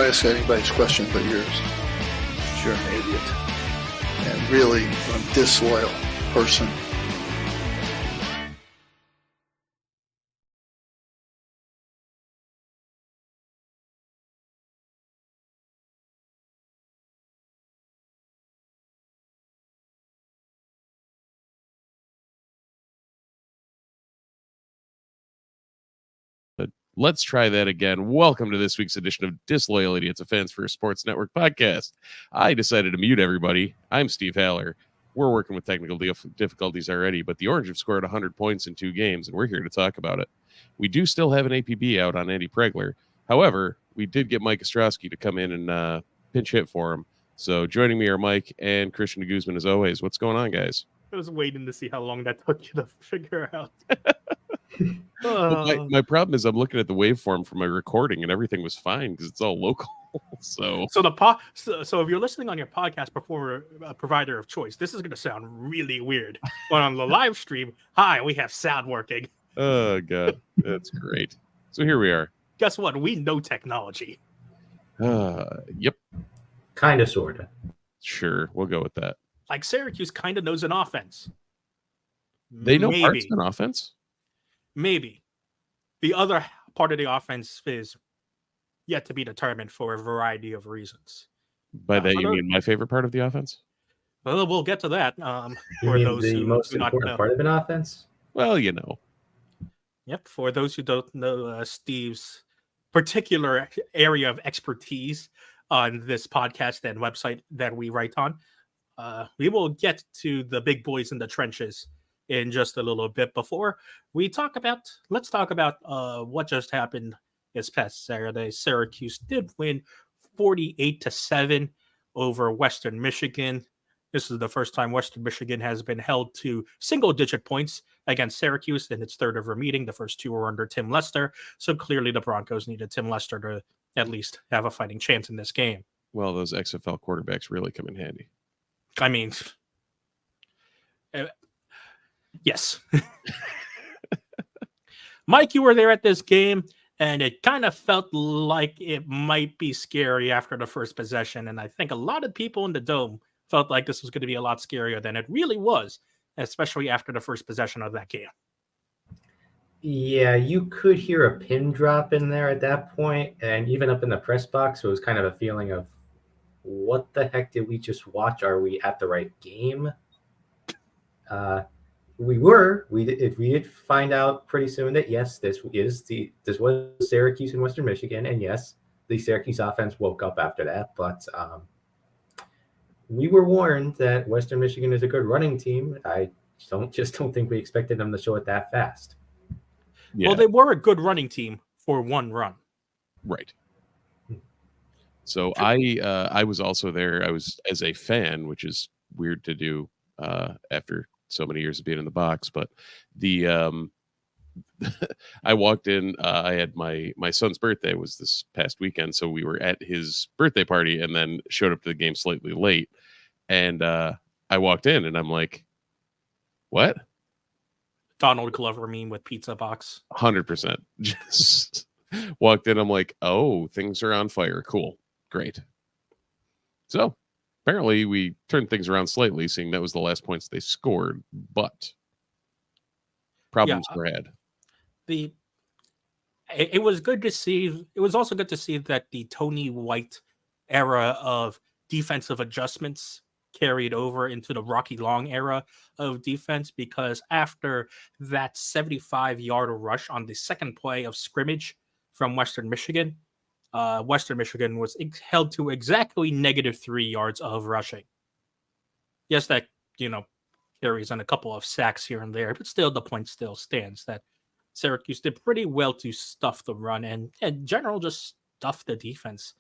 ask anybody's question but yours. You're an idiot. And really a disloyal person. Let's try that again. Welcome to this week's edition of Disloyal Idiots, a Fans First Sports Network podcast. I decided to mute everybody. I'm Steve Haller. We're working with technical difficulties already, but the Orange have scored 100 points in 2 games, and we're here to talk about it. We do still have an APB out on Andy Pregler. However, we did get Mike Ostrowski to come in and pinch hit for him. So joining me are Mike and Christian de Guzman as always. What's going on, guys? I was waiting to see how long that took you to figure out. Well, my problem is I'm looking at the waveform for my recording and everything was fine because it's all local. So if you're listening on your podcast provider of choice, this is going to sound really weird. But on the live stream, hi, we have sound working. Oh god, that's great. So here we are. Guess what? We know technology. Yep. Kind of, sort of. Sure, we'll go with that. Like Syracuse kind of knows an offense. They know parts of an offense? Maybe. The other part of the offense is yet to be determined for a variety of reasons. By that, you mean my favorite part of the offense? Well, we'll get to that. For those the who most do important not part of an offense? Well, you know. Yep. For those who don't know Steve's particular area of expertise on this podcast and website that we write on, we will get to the big boys in the trenches in just a little bit. Before we let's talk about what just happened this past Saturday. Syracuse did win 48-7 over Western Michigan. This is the first time Western Michigan has been held to single-digit points against Syracuse in its third ever meeting. The first 2 were under Tim Lester, so clearly the Broncos needed Tim Lester to at least have a fighting chance in this game. Well, those XFL quarterbacks really come in handy. I mean, yes. Mike, you were there at this game, and it kind of felt like it might be scary after the first possession. And I think a lot of people in the Dome felt like this was going to be a lot scarier than it really was, especially after the first possession of that game. Yeah, you could hear a pin drop in there at that point, and even up in the press box, it was kind of a feeling of, what the heck did we just watch? Are we at the right game? We did find out pretty soon that yes, this was Syracuse and Western Michigan, and yes, the Syracuse offense woke up after that. But we were warned that Western Michigan is a good running team. I don't think we expected them to show it that fast. Yeah. Well, they were a good running team for one run. Right. So I was also there. I was as a fan, which is weird to do after so many years of being in the box. But the I walked in. I had my son's birthday was this past weekend, so we were at his birthday party, and then showed up to the game slightly late. And I walked in, and I'm like, "What?" Donald Glover meme with pizza box. 100%. Just walked in. I'm like, "Oh, things are on fire. Cool, great." So apparently we turned things around slightly, seeing that was the last points they scored, but problems were had. It was good to see. It was also good to see that the Tony White era of defensive adjustments carried over into the Rocky Long era of defense, because after that 75-yard rush on the second play of scrimmage from Western Michigan, Western Michigan was held to exactly -3 yards of rushing. Yes, that, carries on a couple of sacks here and there, but still the point still stands that Syracuse did pretty well to stuff the run and in general just stuff the defense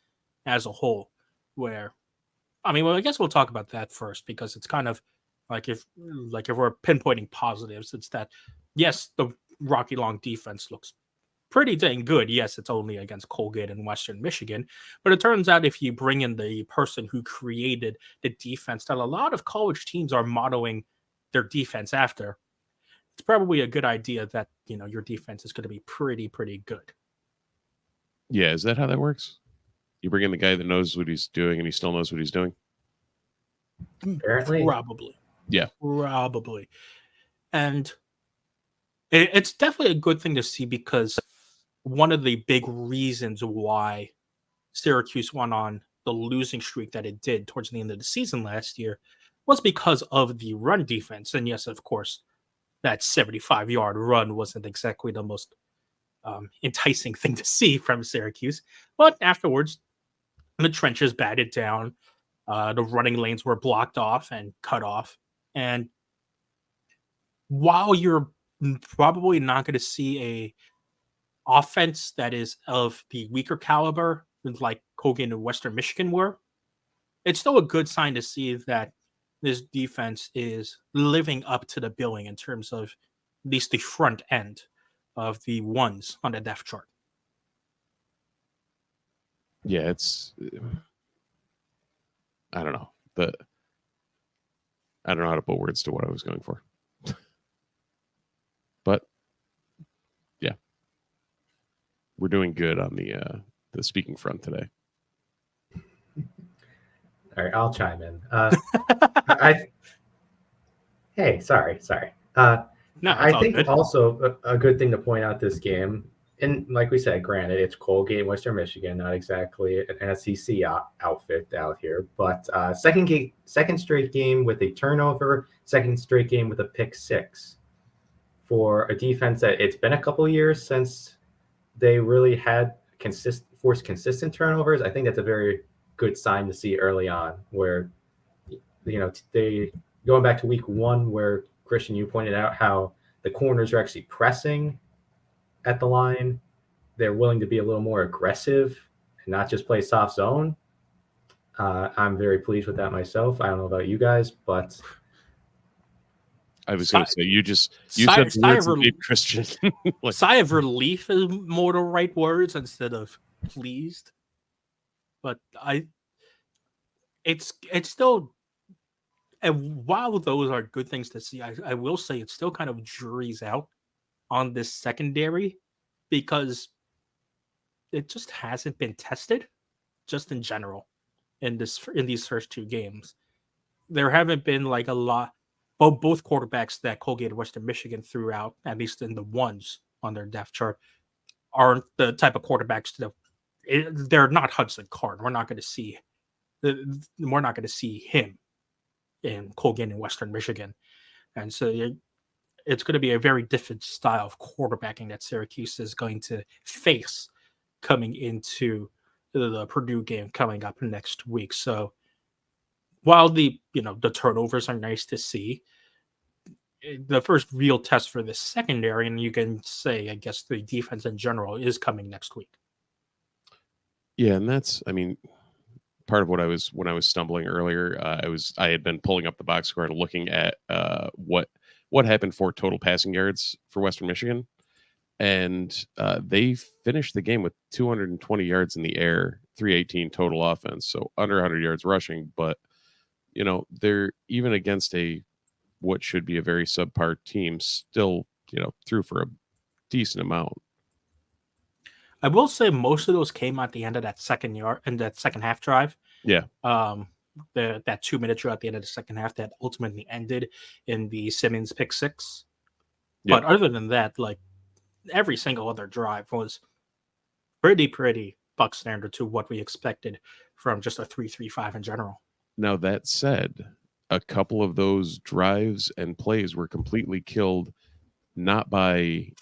as a whole. I guess we'll talk about that first, because it's kind of like if we're pinpointing positives, it's that yes, the Rocky Long defense looks pretty dang good. Yes, it's only against Colgate and Western Michigan, but it turns out if you bring in the person who created the defense that a lot of college teams are modeling their defense after, it's probably a good idea that, your defense is going to be pretty good. Yeah, is that how that works? You bring in the guy that knows what he's doing, and he still knows what he's doing. Apparently. Probably. Yeah. Probably. And it's definitely a good thing to see, because one of the big reasons why Syracuse went on the losing streak that it did towards the end of the season last year was because of the run defense. And yes, of course, that 75-yard run wasn't exactly the most enticing thing to see from Syracuse. But afterwards, the trenches batted down. The running lanes were blocked off and cut off. And while you're probably not going to see a offense that is of the weaker caliber like Colgate and Western Michigan were, it's still a good sign to see that this defense is living up to the billing in terms of at least the front end of the ones on the depth chart. Yeah, it's I don't know. I don't know how to put words to what I was going for. But yeah. We're doing good on the speaking front today. All right, I'll chime in. Hey, sorry. No, I it's all think good. also a good thing to point out this game, and like we said, granted, it's Colgate, Western Michigan, not exactly an SEC outfit out here, but second straight game with a turnover, second straight game with a pick six for a defense that it's been a couple of years since they really had forced consistent turnovers. I think that's a very good sign to see early on, where they going back to week one, where Christian, you pointed out how the corners are actually pressing at the line. They're willing to be a little more aggressive and not just play soft zone. I'm very pleased with that myself. I don't know about you guys, but I was going to say you said the sigh words of that made Christian. sigh of relief is more the right words instead of pleased. But it's still, and while those are good things to see, I will say it's still kind of jury's out on this secondary, because it just hasn't been tested, just in general, in these first two games. There haven't been like a lot. Both quarterbacks that Colgate and Western Michigan threw out, at least in the ones on their depth chart, aren't the type of quarterbacks that they're not Hudson Card. We're not going to see him in Colgate and Western Michigan, and so it's going to be a very different style of quarterbacking that Syracuse is going to face coming into the Purdue game coming up next week. So while the turnovers are nice to see, the first real test for the secondary, and you can say, I guess, the defense in general, is coming next week. Yeah, and that's, part of what when I was stumbling earlier, I had been pulling up the box score and looking at what happened for total passing yards for Western Michigan, and they finished the game with 220 yards in the air, 318 total offense, so under 100 yards rushing. But they're even against what should be a very subpar team, still threw for a decent amount. I will say most of those came at the end of that second half drive. Yeah. That 2-minute drive at the end of the second half that ultimately ended in the Simmons pick six. Yeah. But other than that, like, every single other drive was pretty buck standard to what we expected from just a 3-3-5 in general. Now, that said, a couple of those drives and plays were completely killed not by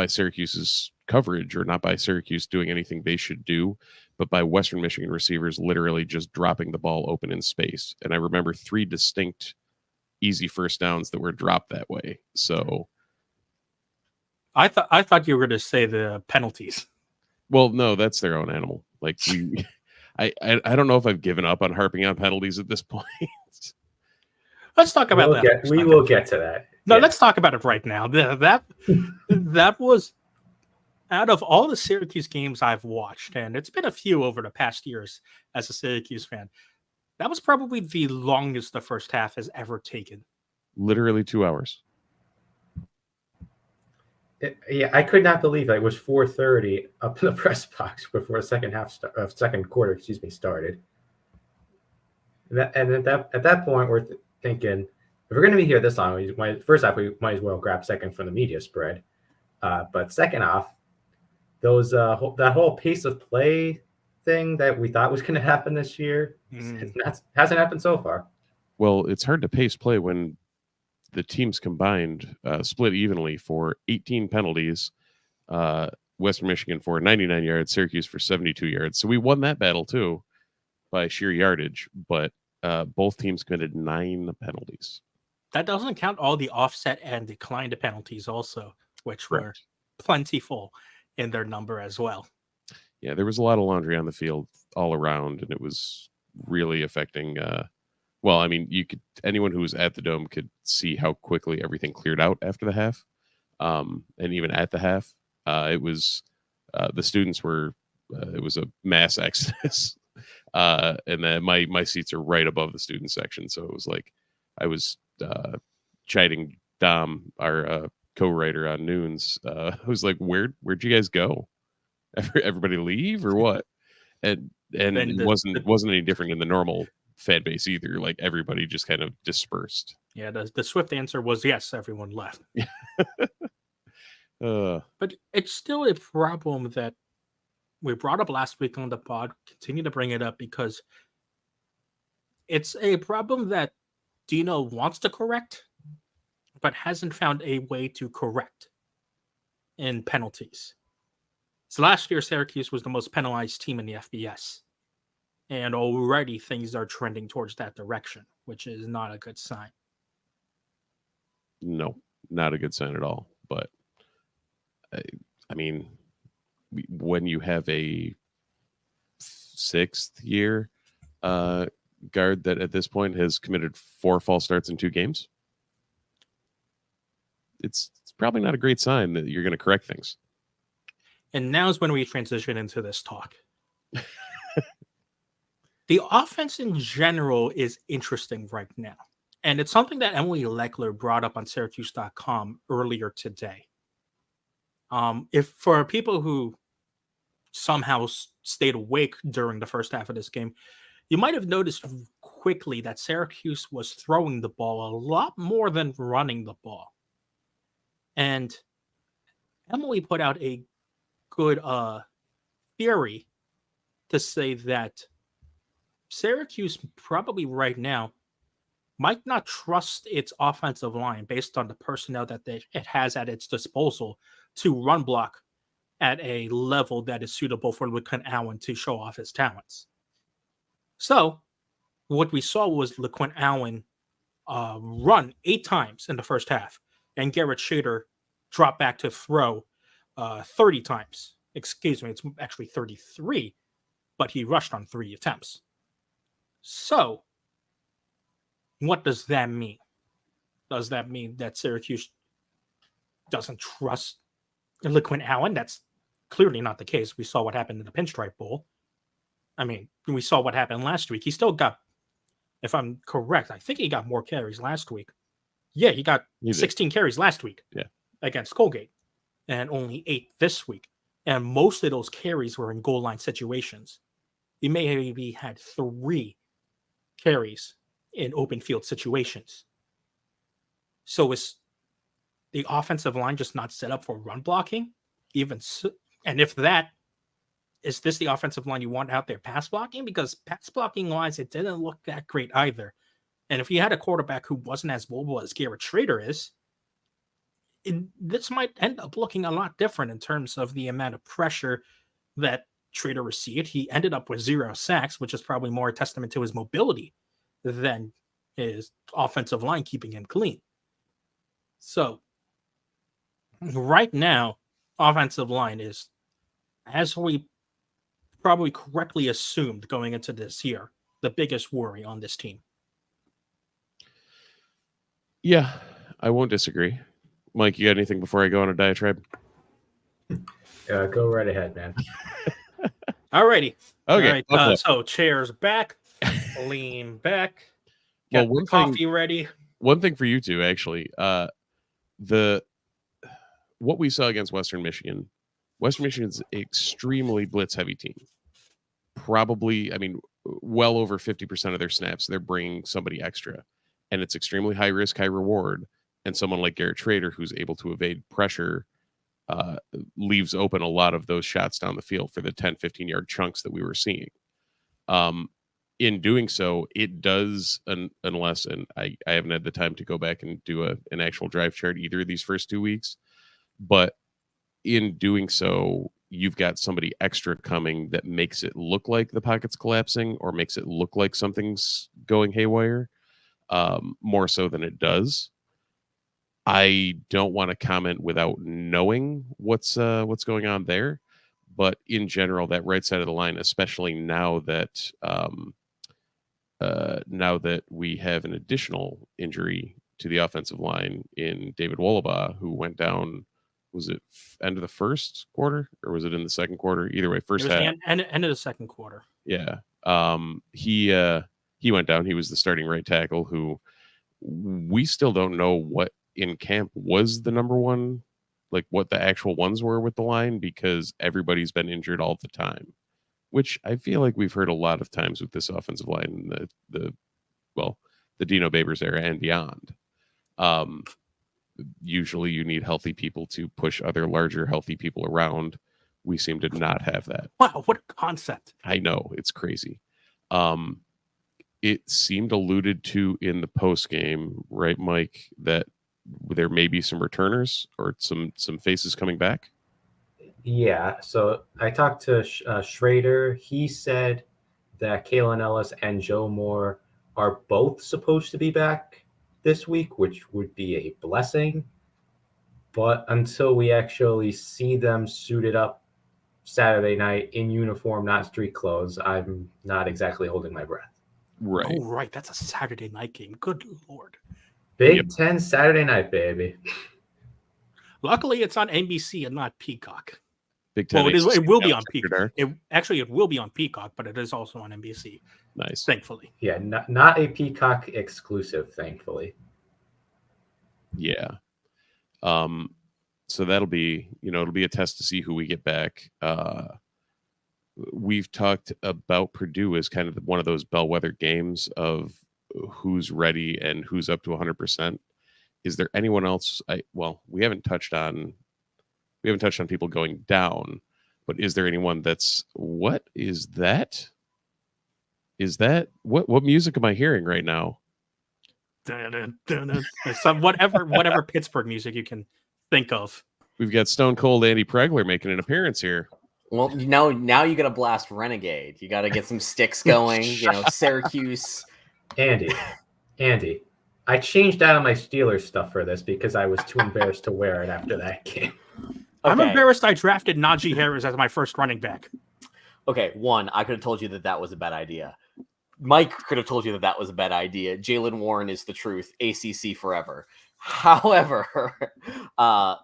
Syracuse's coverage or not by Syracuse doing anything they should do, but by Western Michigan receivers literally just dropping the ball open in space. And I remember 3 distinct easy first downs that were dropped that way. So I thought you were going to say the penalties. Well, no, that's their own animal. Like I don't know if I've given up on harping on penalties at this point. Let's talk about that. We will get to that. No, let's talk about it right now. That was, out of all the Syracuse games I've watched, and it's been a few over the past years as a Syracuse fan, that was probably the longest the first half has ever taken. Literally 2 hours. Yeah, I could not believe that it was 4:30 up in the press box before the second quarter, started. And at that point, we're thinking, if we're going to be here this long, first off, we might as well grab second from the media spread. But second off, that whole pace of play thing that we thought was going to happen this year hasn't happened so far. Well, it's hard to pace play when the teams combined split evenly for 18 penalties. Western Michigan for 99 yards, Syracuse for 72 yards. So we won that battle too by sheer yardage, but both teams committed 9 penalties. That doesn't count all the offset and declined penalties also, which were plentiful in their number as well. Yeah, there was a lot of laundry on the field all around, and it was really affecting. Well, I mean, anyone who was at the Dome could see how quickly everything cleared out after the half, and even at the half, it was the students were. It was a mass exodus, and then my seats are right above the student section, so it was like I was chiding Dom, our co-writer on Noons, who's like, "Where'd you guys go? Everybody leave or what?" And it wasn't any different in the normal fan base either. Like everybody just kind of dispersed. Yeah, the swift answer was yes, everyone left. But it's still a problem that we brought up last week on the pod, continue to bring it up because it's a problem that Dino wants to correct, but hasn't found a way to correct in penalties. So last year, Syracuse was the most penalized team in the FBS. And already things are trending towards that direction, which is not a good sign. No, not a good sign at all. But, I mean, when you have a 6th year guard that at this point has committed 4 false starts in 2 games, it's probably not a great sign that you're going to correct things. And now's when we transition into this talk. The offense in general is interesting right now. And it's something that Emily Leckler brought up on Syracuse.com earlier today. If for people who somehow stayed awake during the first half of this game, you might have noticed quickly that Syracuse was throwing the ball a lot more than running the ball. And Emily put out a good theory to say that Syracuse probably right now might not trust its offensive line based on the personnel that it has at its disposal to run block at a level that is suitable for LeQuint Allen to show off his talents. So what we saw was LeQuint Allen run 8 times in the first half, and Garrett Shader drop back to throw 30 times. Excuse me, it's actually 33, but he rushed on 3 attempts. So, what does that mean? Does that mean that Syracuse doesn't trust LeQuint Allen? That's clearly not the case. We saw what happened in the Pinstripe Bowl. I mean, we saw what happened last week. He still got, if I'm correct, I think he got more carries last week. Yeah, he got 16 carries last week against Colgate and only 8 this week. And most of those carries were in goal line situations. He maybe had 3 carries in open field situations. So is the offensive line just not set up for run blocking? And if that, is this the offensive line you want out there pass blocking? Because pass blocking wise, it didn't look that great either. And if you had a quarterback who wasn't as mobile as Garrett Shader is, this might end up looking a lot different in terms of the amount of pressure that Shader received. He ended up with 0 sacks, which is probably more a testament to his mobility than his offensive line keeping him clean. So right now, offensive line is, as we probably correctly assumed going into this year, the biggest worry on this team. Yeah, I won't disagree. Mike, you got anything before I go on a diatribe? Go right ahead, man. Alrighty. Okay. All right. So chairs back, lean back. Get coffee ready. One thing for you two, actually. what we saw against Western Michigan's an extremely blitz heavy team. Probably, I mean, well over 50% of their snaps, they're bringing somebody extra. And it's extremely high risk, high reward. And someone like Garrett Schrader, who's able to evade pressure, leaves open a lot of those shots down the field for the 10, 15-yard chunks that we were seeing. In doing so, it does, unless, and I haven't had the time to go back and do an actual drive chart either of these first 2 weeks, but in doing so, you've got somebody extra coming that makes it look like the pocket's collapsing or makes it look like something's going haywire, more so than it does. I don't want to comment without knowing what's going on there, but in general, that right side of the line, especially now that we have an additional injury to the offensive line in David Wollabaugh, who went down. Was it end of the first quarter or was it in the second quarter? Either way, first half. End of the second quarter. Yeah. He went down. He was the starting right tackle, who we still don't know what in camp was the number one, like what the actual ones were with the line, because everybody's been injured all the time, which I feel like we've heard a lot of times with this offensive line, the Dino Babers era and beyond. Usually you need healthy people to push other larger healthy people around. We seem to not have that. Wow, what a concept. I know, it's crazy. It seemed alluded to in the post game, right, Mike, that there may be some returners or some faces coming back. Yeah, so I talked to Schrader. He said that Kalen Ellis and Joe Moore are both supposed to be back this week, which would be a blessing. But until we actually see them suited up Saturday night in uniform, not street clothes, I'm not exactly holding my breath. Right. Oh, right. That's a Saturday night game. Good Lord. Big Ten Saturday night, baby. Luckily, it's on NBC and not Peacock. Big Ten. Well, it will be on After Peacock. dark. It will be on Peacock, but it is also on NBC. Nice. Thankfully. Yeah, not a Peacock exclusive, thankfully. Yeah. So that'll be, it'll be a test to see who we get back. We've talked about Purdue as kind of one of those bellwether games of who's ready and who's up to 100%. Is there anyone else? We haven't touched on people going down, but is there anyone that's, what is that? Is that what music am I hearing right now? Some whatever Pittsburgh music you can think of. We've got Stone Cold Andy Pregler making an appearance here. Well, now you got to blast Renegade. You got to get some sticks going. Syracuse. Andy, I changed out of my Steelers stuff for this because I was too embarrassed to wear it after that game. Okay. I'm embarrassed I drafted Najee Harris as my first running back. Okay, one, I could have told you that was a bad idea. Mike could have told you that was a bad idea. Jalen Warren is the truth. ACC forever. However,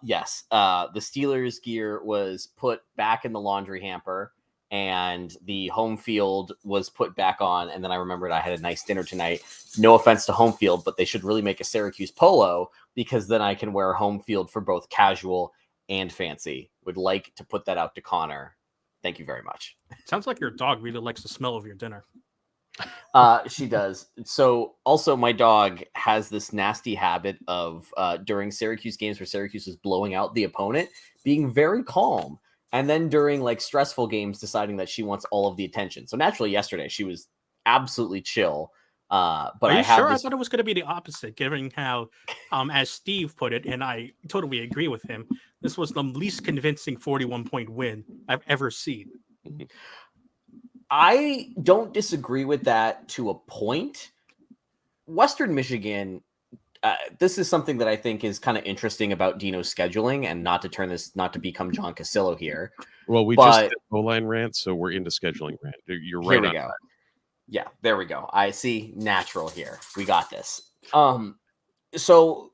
yes, the Steelers gear was put back in the laundry hamper and the home field was put back on. And then I remembered I had a nice dinner tonight. No offense to home field, but they should really make a Syracuse polo because then I can wear home field for both casual and fancy. Would like to put that out to Connor. Thank you very much. Sounds like your dog really likes the smell of your dinner. She does. So also my dog has this nasty habit of during Syracuse games where Syracuse is blowing out the opponent, being very calm. And then during like stressful games, deciding that she wants all of the attention. So naturally yesterday she was absolutely chill. But Are you I have sure? this... I thought it was going to be the opposite, given how, as Steve put it, and I totally agree with him, this was the least convincing 41-point win I've ever seen. I don't disagree with that to a point. Western Michigan, this is something that I think is kind of interesting about Dino's scheduling, and not to become John Casillo here. Well, we just did O-line rant, so we're into scheduling rant. You're right. Here we go. Yeah, there we go. I see natural here. We got this. So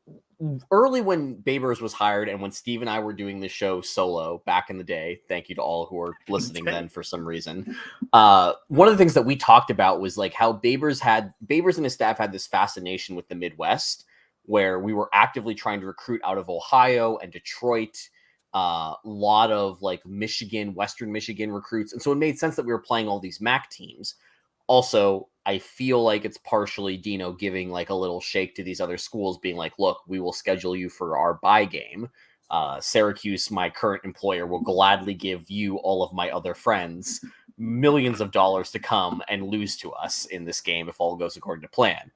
early when Babers was hired and when Steve and I were doing the show solo back in the day, thank you to all who are listening then for some reason. One of the things that we talked about was like how Babers and his staff had this fascination with the Midwest, where we were actively trying to recruit out of Ohio and Detroit, a lot of like Michigan, Western Michigan recruits. And so it made sense that we were playing all these MAC teams. Also, I feel like it's partially Dino giving like a little shake to these other schools, being like, look, we will schedule you for our bye game. Syracuse, my current employer, will gladly give you, all of my other friends, millions of dollars to come and lose to us in this game if all goes according to plan.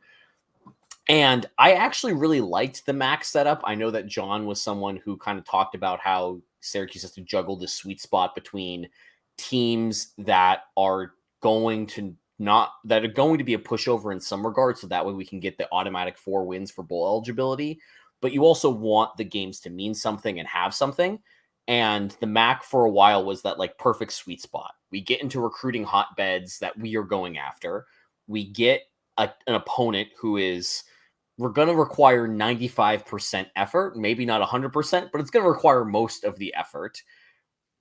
And I actually really liked the MAC setup. I know that John was someone who kind of talked about how Syracuse has to juggle the sweet spot between teams that are going to be a pushover in some regards, so that way we can get the automatic 4 wins for bowl eligibility. But you also want the games to mean something and have something. And the MAC for a while was that like perfect sweet spot. We get into recruiting hotbeds that we are going after. We get an opponent who is, we're going to require 95% effort, maybe not 100%, but it's going to require most of the effort.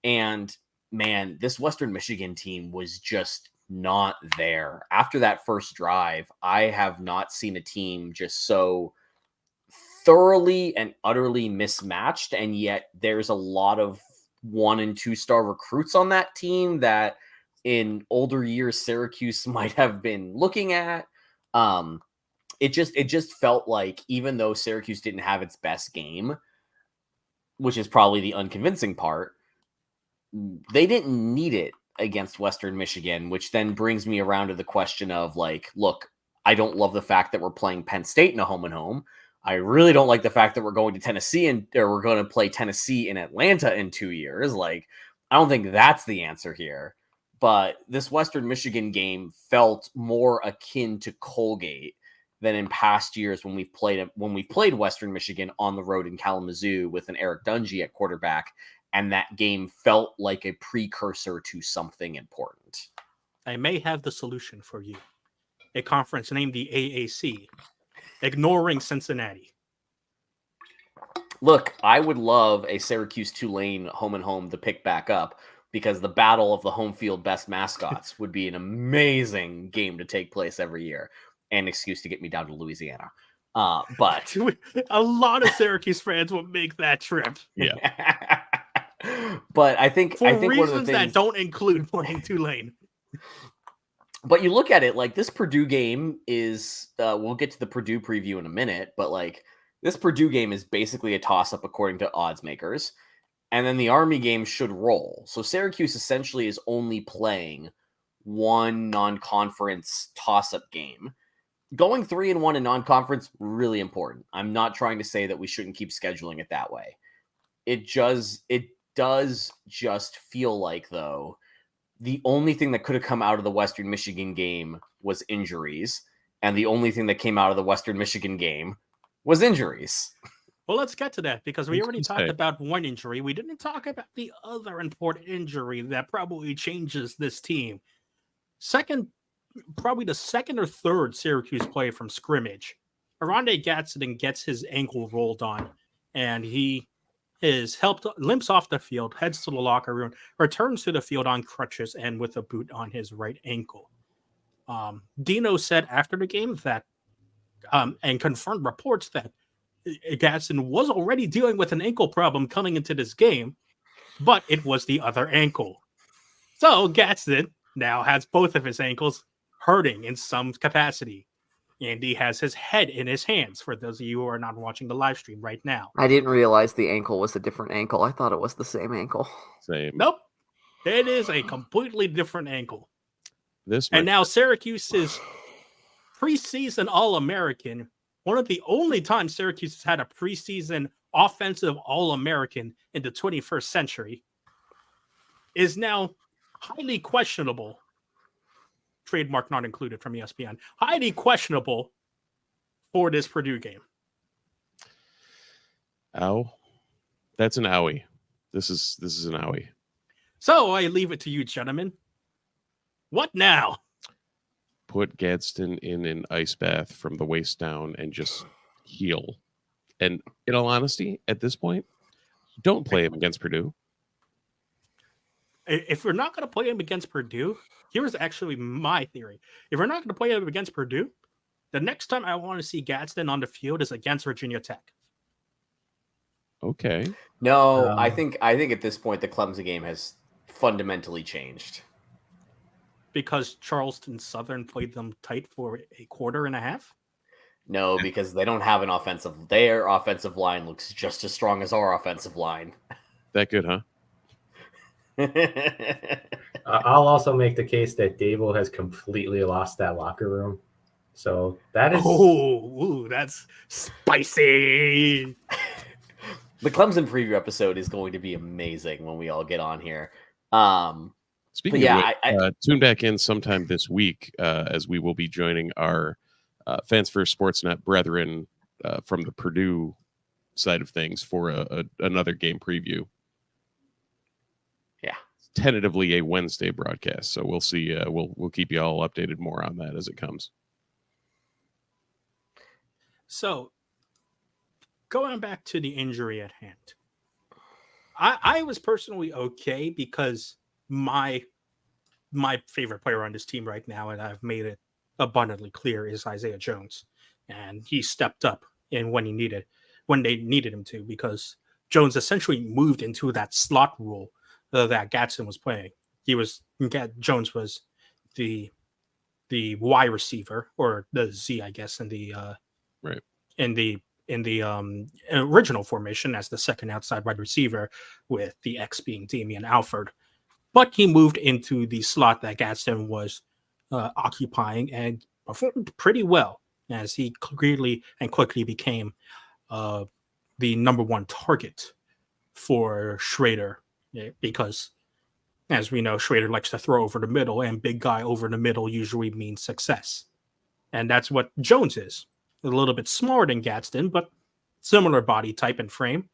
And man, this Western Michigan team was just not there. After that first drive, I have not seen a team just so thoroughly and utterly mismatched, and yet there's a lot of 1 and 2 star recruits on that team that in older years Syracuse might have been looking at. It just felt like, even though Syracuse didn't have its best game, which is probably the unconvincing part, they didn't need it against Western Michigan, which then brings me around to the question of like, look, I don't love the fact that we're playing Penn State in a home and home. I really don't like the fact that we're going to Tennessee or we're going to play Tennessee in Atlanta in 2 years. Like, I don't think that's the answer here. But this Western Michigan game felt more akin to Colgate than in past years when we played Western Michigan on the road in Kalamazoo with an Eric Dungy at quarterback, and that game felt like a precursor to something important. I may have the solution for you. A conference named the AAC, ignoring Cincinnati. Look, I would love a Syracuse-Tulane home and home to pick back up, because the battle of the home field best mascots would be an amazing game to take place every year. An excuse to get me down to Louisiana. But a lot of Syracuse fans will make that trip. Yeah. But I think reasons one of the things that don't include playing Tulane. But you look at it like this Purdue game is, we'll get to the Purdue preview in a minute, but like this Purdue game is basically a toss-up according to odds makers. And then the Army game should roll. So Syracuse essentially is only playing one non-conference toss-up game. Going 3-1 in non-conference, really important. I'm not trying to say that we shouldn't keep scheduling it that way. It does just feel like, though, the only thing that could have come out of the Western Michigan game was injuries. And the only thing that came out of the Western Michigan game was injuries. Well, let's get to that, because we already talked about one injury. We didn't talk about the other important injury that probably changes this team. Probably the second or third Syracuse play from scrimmage, Arondé Gadsden gets his ankle rolled on, and he is limps off the field, heads to the locker room, returns to the field on crutches and with a boot on his right ankle. Dino said after the game that, and confirmed reports that Gadsden was already dealing with an ankle problem coming into this game, but it was the other ankle. So Gadsden now has both of his ankles hurting in some capacity. And he has his head in his hands, for those of you who are not watching the live stream right now. I didn't realize the ankle was a different ankle. I thought it was the same ankle. Same. Nope. It is a completely different ankle. This And now Syracuse's preseason All-American, one of the only times Syracuse has had a preseason offensive All-American in the 21st century, is now highly questionable. Trademark not included from ESPN. Highly questionable for this Purdue game. Ow. That's an owie. This is an owie. So I leave it to you, gentlemen. What now? Put Gadsden in an ice bath from the waist down and just heal. And in all honesty, at this point, don't play him against Purdue. If we're not going to play him against Purdue, here's actually my theory. If we're not going to play him against Purdue, The next time I want to see Gadsden on the field is against Virginia Tech. Okay. No, I think at this point the Clemson game has fundamentally changed. Because Charleston Southern played them tight for a quarter and a half? No, because they don't have an offensive. Their offensive line looks just as strong as our offensive line. That good, huh? I'll also make the case that Dable has completely lost that locker room. So that is. Oh, that's spicy. The Clemson preview episode is going to be amazing when we all get on here. Speaking yeah, of which, tune back in sometime this week as we will be joining our Fans First Sportsnet brethren from the Purdue side of things for another game preview. Yeah, it's tentatively a Wednesday broadcast, so we'll see. We'll keep you all updated more on that as it comes. So, going back to the injury at hand, I was personally okay because my favorite player on this team right now, and I've made it abundantly clear, is Isaiah Jones, and he stepped up in when they needed him to, because Jones essentially moved into that slot role that Gadsden was playing. Jones was the Y receiver, or the Z, I guess, in the right in the original formation as the second outside wide receiver, with the X being Damian Alford. But he moved into the slot that Gadsden was occupying and performed pretty well, as he clearly and quickly became the number one target for Schrader, because, as we know, Schrader likes to throw over the middle, and big guy over the middle usually means success. And that's what Jones is. A little bit smaller than Gadsden, but similar body type and frame.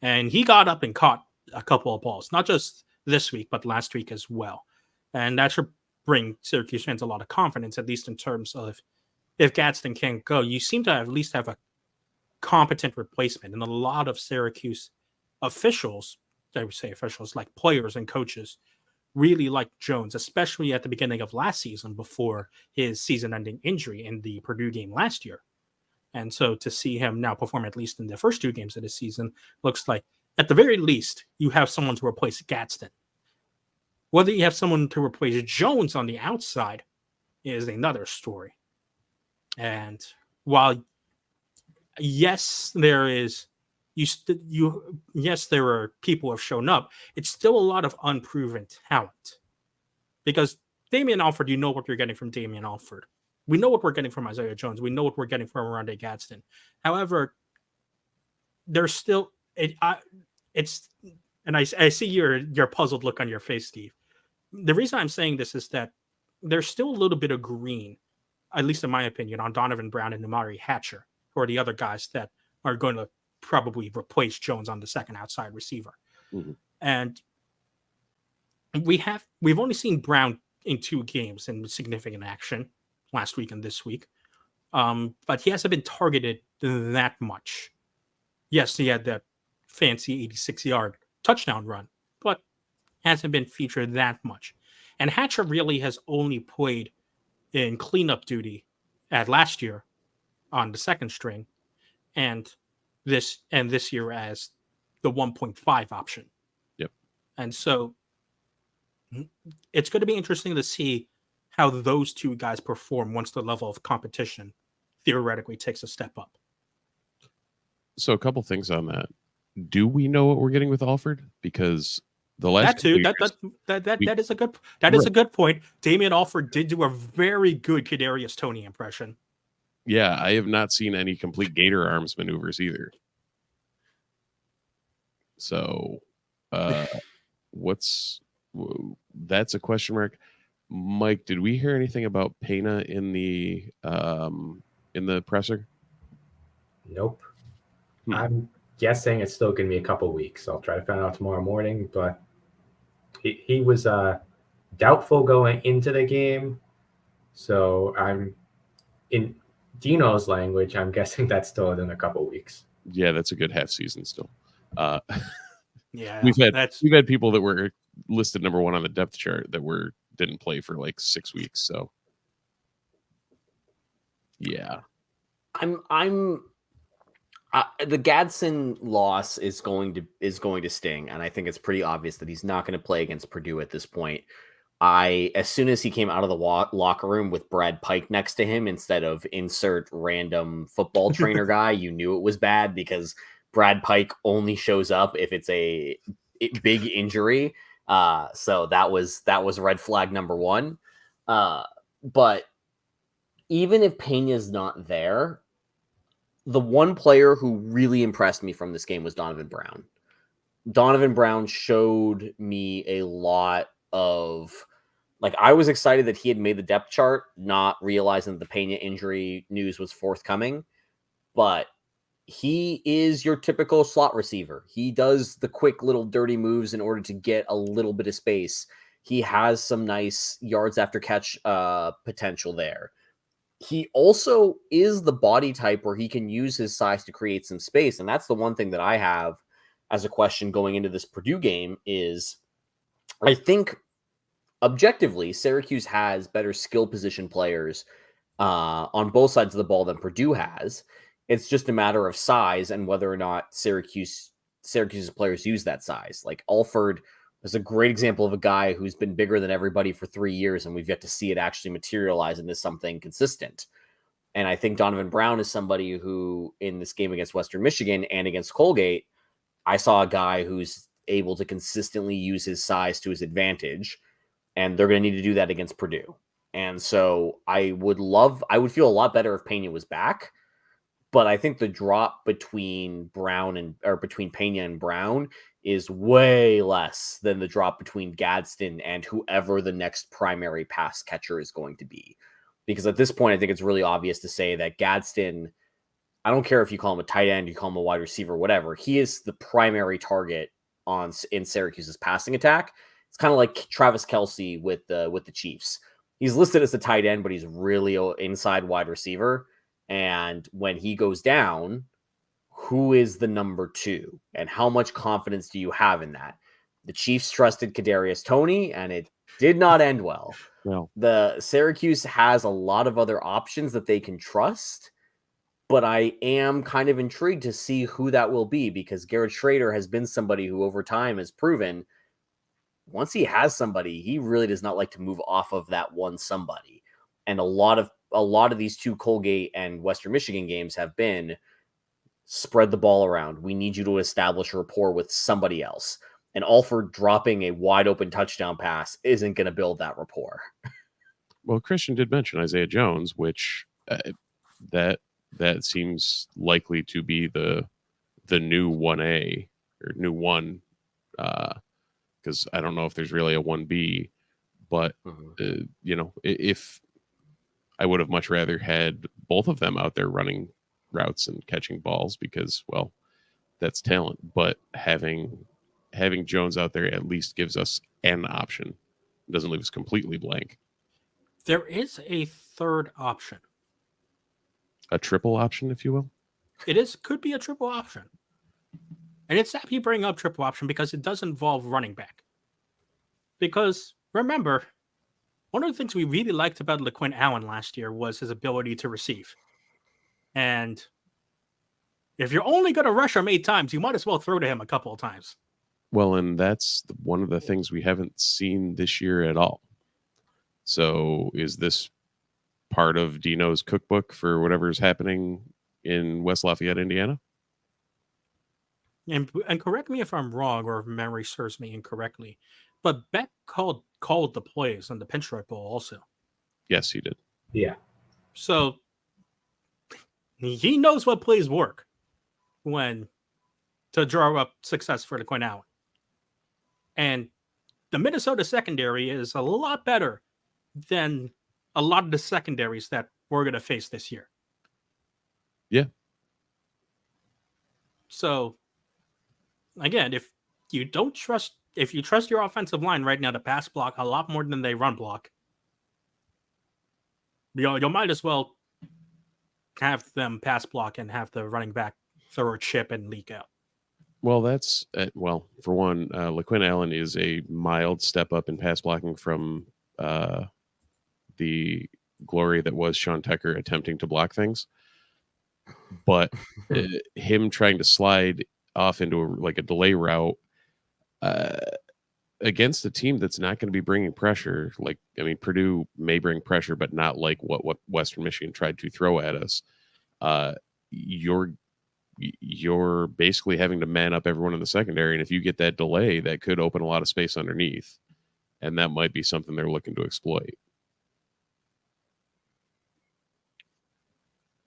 And he got up and caught a couple of balls, not just this week, but last week as well. And that should bring Syracuse fans a lot of confidence, at least in terms of, if Gadsden can't go, you seem to at least have a competent replacement. And a lot of Syracuse officials, I would say officials, like players and coaches, really liked Jones, especially at the beginning of last season before his season-ending injury in the Purdue game last year. And so to see him now perform, at least in the first two games of the season, looks like, at the very least, you have someone to replace Gadsden. Whether you have someone to replace Jones on the outside is another story. And while, yes, there are people who have shown up, it's still a lot of unproven talent. Because Damian Alford, you know what you're getting from Damian Alford. We know what we're getting from Isaiah Jones. We know what we're getting from Rondé Gadsden. However, there's still I see your puzzled look on your face, Steve. The reason I'm saying this is that there's still a little bit of green, at least in my opinion, on Donovan Brown and Amari Hatcher, who are the other guys that are going to probably replace Jones on the second outside receiver. Mm-hmm. And we've only seen Brown in 2 games in significant action, last week and this week. But he hasn't been targeted that much. Yes, he had that fancy 86-yard touchdown run, but hasn't been featured that much. And Hatcher really has only played in cleanup duty at last year on the second string, and this year as the 1.5 option. Yep. And so it's going to be interesting to see how those two guys perform once the level of competition theoretically takes a step up. So a couple things on that. Do we know what we're getting with Alford? Because the last that is a good point. Damian Alford did do a very good Kadarius Toney impression. Yeah, I have not seen any complete Gator arms maneuvers either. So that's a question mark. Mike, did we hear anything about Pena in the presser? Nope. I'm guessing it's still going to be a couple weeks. I'll try to find out tomorrow morning, but he was doubtful going into the game. So I'm, in Dino's language, I'm guessing that's still in a couple weeks. Yeah, that's a good half season still. Yeah, we've had people that were listed number 1 on the depth chart that didn't play for like 6 weeks. So yeah, The Gadsden loss is going to sting, and I think it's pretty obvious that he's not going to play against Purdue at this point. As soon as he came out of the locker room with Brad Pike next to him instead of insert random football trainer guy, you knew it was bad because Brad Pike only shows up if it's a big injury. So that was red flag number one. But even if Pena's not there, the one player who really impressed me from this game was Donovan Brown. Donovan Brown showed me a lot of, like, I was excited that he had made the depth chart, not realizing that the Pena injury news was forthcoming. But he is your typical slot receiver. He does the quick little dirty moves in order to get a little bit of space. He has some nice yards after catch potential there. He also is the body type where he can use his size to create some space. And that's the one thing that I have as a question going into this Purdue game is I think objectively Syracuse has better skill position players on both sides of the ball than Purdue has. It's just a matter of size and whether or not Syracuse's players use that size. Like Alford is a great example of a guy who's been bigger than everybody for 3 years, and we've yet to see it actually materialize into something consistent. And I think Donovan Brown is somebody who, in this game against Western Michigan and against Colgate, I saw a guy who's able to consistently use his size to his advantage, and they're going to need to do that against Purdue. And so I would feel a lot better if Pena was back. But I think the drop between Pena and Brown is way less than the drop between Gadsden and whoever the next primary pass catcher is going to be. Because at this point, I think it's really obvious to say that Gadsden, I don't care if you call him a tight end, you call him a wide receiver, whatever, he is the primary target in Syracuse's passing attack. It's kind of like Travis Kelce with the Chiefs. He's listed as a tight end, but he's really an inside wide receiver. And when he goes down, who is the number two? And how much confidence do you have in that? The Chiefs trusted Kadarius Toney, and it did not end well. Well, The Syracuse has a lot of other options that they can trust, but I am kind of intrigued to see who that will be because Garrett Schrader has been somebody who over time has proven once he has somebody, he really does not like to move off of that one somebody. And a lot of these two Colgate and Western Michigan games have been spread the ball around. We need you to establish a rapport with somebody else. And Alford dropping a wide open touchdown pass isn't going to build that rapport. well, Christian did mention Isaiah Jones, which that seems likely to be the new 1A or new 1, because I don't know if there's really a 1B, but if I would have much rather had both of them out there running routes and catching balls because, well, that's talent. But having Jones out there at least gives us an option. It doesn't leave us completely blank. There is a third option. A triple option, if you will. Could be a triple option. And it's happy you bring up triple option because it does involve running back. Because remember, one of the things we really liked about LaQuinn Allen last year was his ability to receive. And if you're only going to rush him 8 times, you might as well throw to him a couple of times. Well, and that's one of the things we haven't seen this year at all. So is this part of Dino's cookbook for whatever's happening in West Lafayette, Indiana? And correct me if I'm wrong or if memory serves me incorrectly, but Beck called the plays on the Pinstripe Bowl also. Yes, he did. Yeah. So he knows what plays work to draw up success for LaQuinn Allen. And the Minnesota secondary is a lot better than a lot of the secondaries that we're going to face this year. Yeah. So again, if you trust your offensive line right now to pass block a lot more than they run block, you might as well have them pass block and have the running back throw a chip and leak out. Well, that's for one, LaQuinn Allen is a mild step up in pass blocking from the glory that was Sean Tucker attempting to block things. but him trying to slide off into a delay route against a team that's not going to be bringing pressure. Purdue may bring pressure, but not like what Western Michigan tried to throw at us. You're basically having to man up everyone in the secondary, and if you get that delay, that could open a lot of space underneath, and that might be something they're looking to exploit.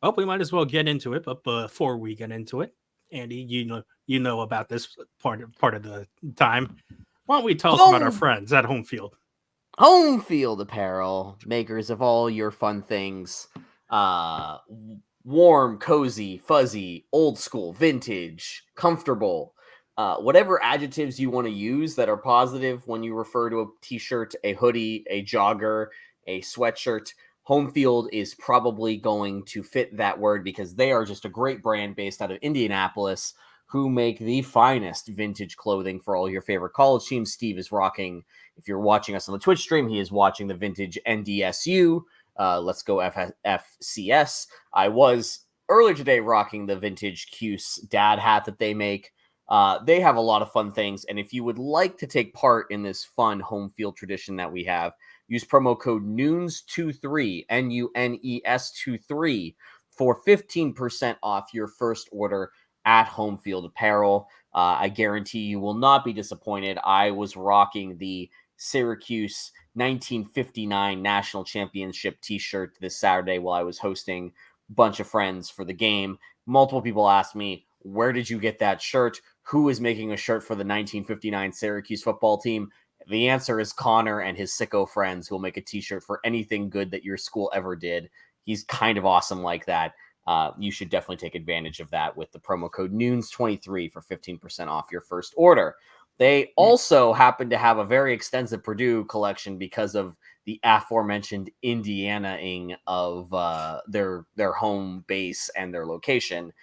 Well, we might as well get into it, but before we get into it, Andy, you know about this part of the time. Why don't we tell us about our friends at Home Field? Home Field Apparel, makers of all your fun things. Warm, cozy, fuzzy, old school, vintage, comfortable. Whatever adjectives you want to use that are positive when you refer to a t-shirt, a hoodie, a jogger, a sweatshirt, Home Field is probably going to fit that word because they are just a great brand based out of Indianapolis who make the finest vintage clothing for all your favorite college teams. Steve is rocking, if you're watching us on the Twitch stream, he is watching the vintage NDSU. Let's go FCS. I was earlier today rocking the vintage Cuse dad hat that they make. They have a lot of fun things. And if you would like to take part in this fun Home Field tradition that we have, use promo code NUNES23, NUNES23, for 15% off your first order at Home Field Apparel. I guarantee you will not be disappointed. I was rocking the Syracuse 1959 National Championship t-shirt this Saturday while I was hosting a bunch of friends for the game. Multiple people asked me, where did you get that shirt? Who is making a shirt for the 1959 Syracuse football team? The answer is Connor and his sicko friends who will make a t-shirt for anything good that your school ever did. He's kind of awesome like that. You should definitely take advantage of that with the promo code NUNES23 for 15% off your first order. They also happen to have a very extensive Purdue collection because of the aforementioned Indiana-ing of their home base and their location.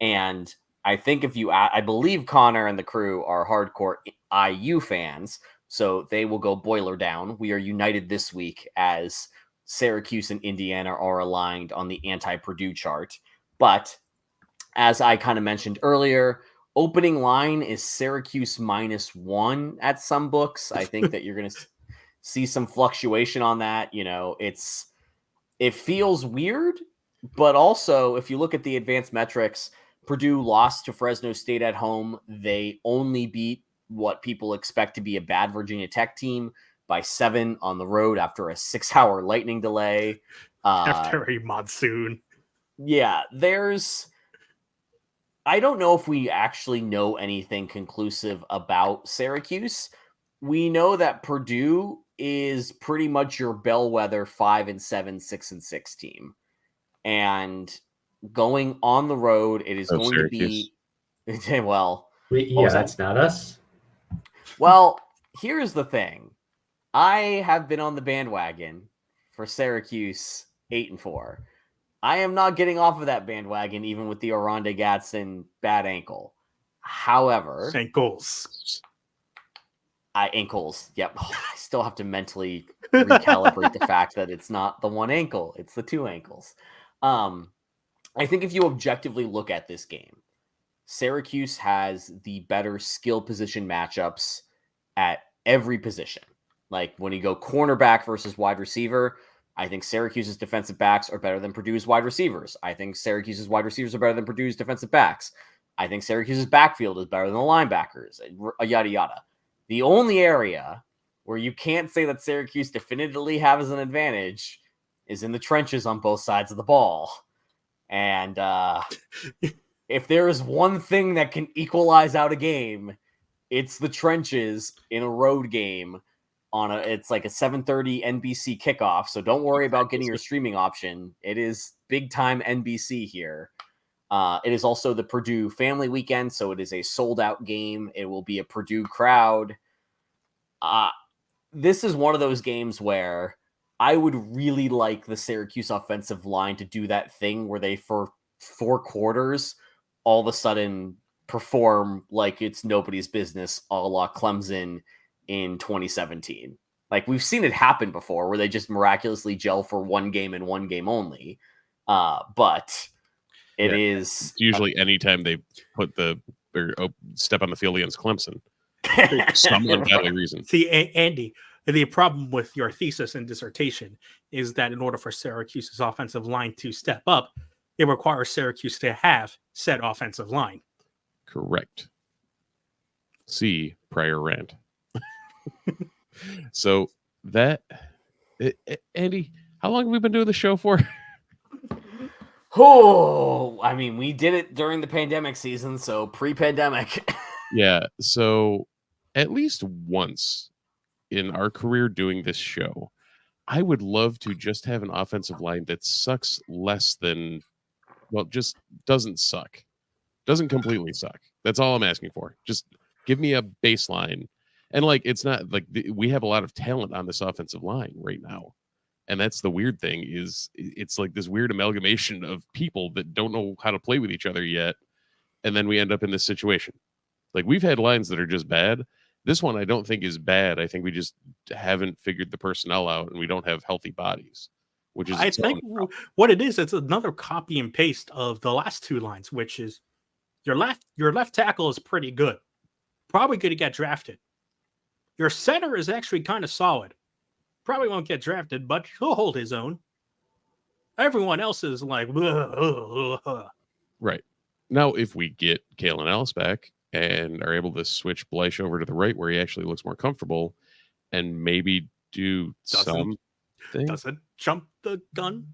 And I think I believe Connor and the crew are hardcore IU fans, so they will go boiler down. We are united this week as Syracuse and Indiana are aligned on the anti-Purdue chart. But as I kind of mentioned earlier, opening line is Syracuse -1 at some books. I think that you're going to see some fluctuation on that. It feels weird, but also if you look at the advanced metrics, Purdue lost to Fresno State at home. They only beat what people expect to be a bad Virginia Tech team by 7 on the road after a 6-hour lightning delay. After a monsoon. Yeah, I don't know if we actually know anything conclusive about Syracuse. We know that Purdue is pretty much your bellwether 5-7, 6-6 team. And going on the road, it is going Syracuse. to be, well, that's not us. Well, here's the thing. I have been on the bandwagon for Syracuse 8-4. I am not getting off of that bandwagon, even with the Oronde Gadsden bad ankle. However, ankles. Yep. I still have to mentally recalibrate the fact that it's not the one ankle; it's the two ankles. I think if you objectively look at this game, Syracuse has the better skill position matchups at every position. Like when you go cornerback versus wide receiver, I think Syracuse's defensive backs are better than Purdue's wide receivers. I think Syracuse's wide receivers are better than Purdue's defensive backs. I think Syracuse's backfield is better than the linebackers, yada, yada. The only area where you can't say that Syracuse definitively has an advantage is in the trenches on both sides of the ball. And if there is one thing that can equalize out a game, it's the trenches in a road game. It's like a 7:30 NBC kickoff, so don't worry about getting your streaming option. It is big time NBC here. It is also the Purdue family weekend, so it is a sold out game. It will be a Purdue crowd. This is one of those games where I would really like the Syracuse offensive line to do that thing where they, for 4 quarters, all of a sudden perform like it's nobody's business, a la Clemson in 2017. Like, we've seen it happen before where they just miraculously gel for one game and one game only. But It Yeah. is It's usually anytime they put step on the field against Clemson, some ungodly reason. See, Andy, the problem with your thesis and dissertation is that in order for Syracuse's offensive line to step up, it requires Syracuse to have said offensive line. Correct. See prior rant. So Andy, how long have we been doing the show for? Oh, I mean, we did it during the pandemic season, so pre-pandemic. Yeah. So at least once in our career doing this show, I would love to just have an offensive line that sucks less than, well, just doesn't suck. Doesn't completely suck. That's all I'm asking for. Just give me a baseline. And like, it's not like we have a lot of talent on this offensive line right now. And that's the weird thing is it's like this weird amalgamation of people that don't know how to play with each other yet. And then we end up in this situation. Like we've had lines that are just bad. This one I don't think is bad. I think we just haven't figured the personnel out and we don't have healthy bodies, which is I think what it is, it's another copy and paste of the last two lines, which is your left tackle is pretty good. Probably going to get drafted. Your center is actually kind of solid. Probably won't get drafted, but he'll hold his own. Everyone else is like, right. Now, if we get Kalen Ellis back and are able to switch Bleish over to the right where he actually looks more comfortable and maybe do something. Doesn't jump the gun.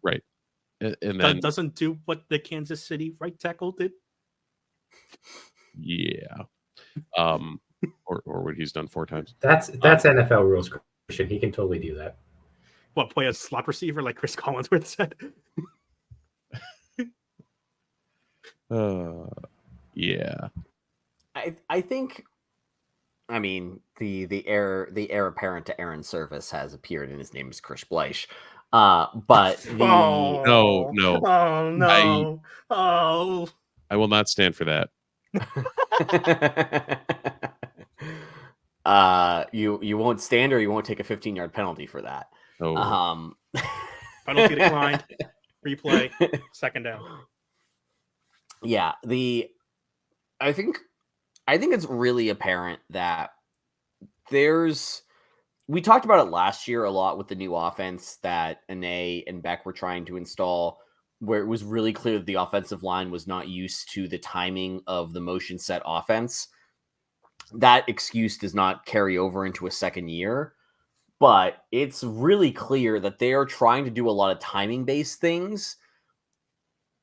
Right. And then doesn't do what the Kansas City right tackle did. Yeah. Or what he's done 4 times. That's NFL rules, Christian. He can totally do that. What, play a slot receiver like Chris Collinsworth said? Yeah. I think, I mean, the heir apparent to Aaron Service has appeared, and his name is Chris Bleish. But no. I will not stand for that. You won't stand, or you won't take a 15-yard penalty for that. Oh. Penalty declined. Replay. Second down. Yeah, I think it's really apparent that we talked about it last year a lot with the new offense that Ane and Beck were trying to install, where it was really clear that the offensive line was not used to the timing of the motion set offense. That excuse does not carry over into a second year, but it's really clear that they are trying to do a lot of timing-based things.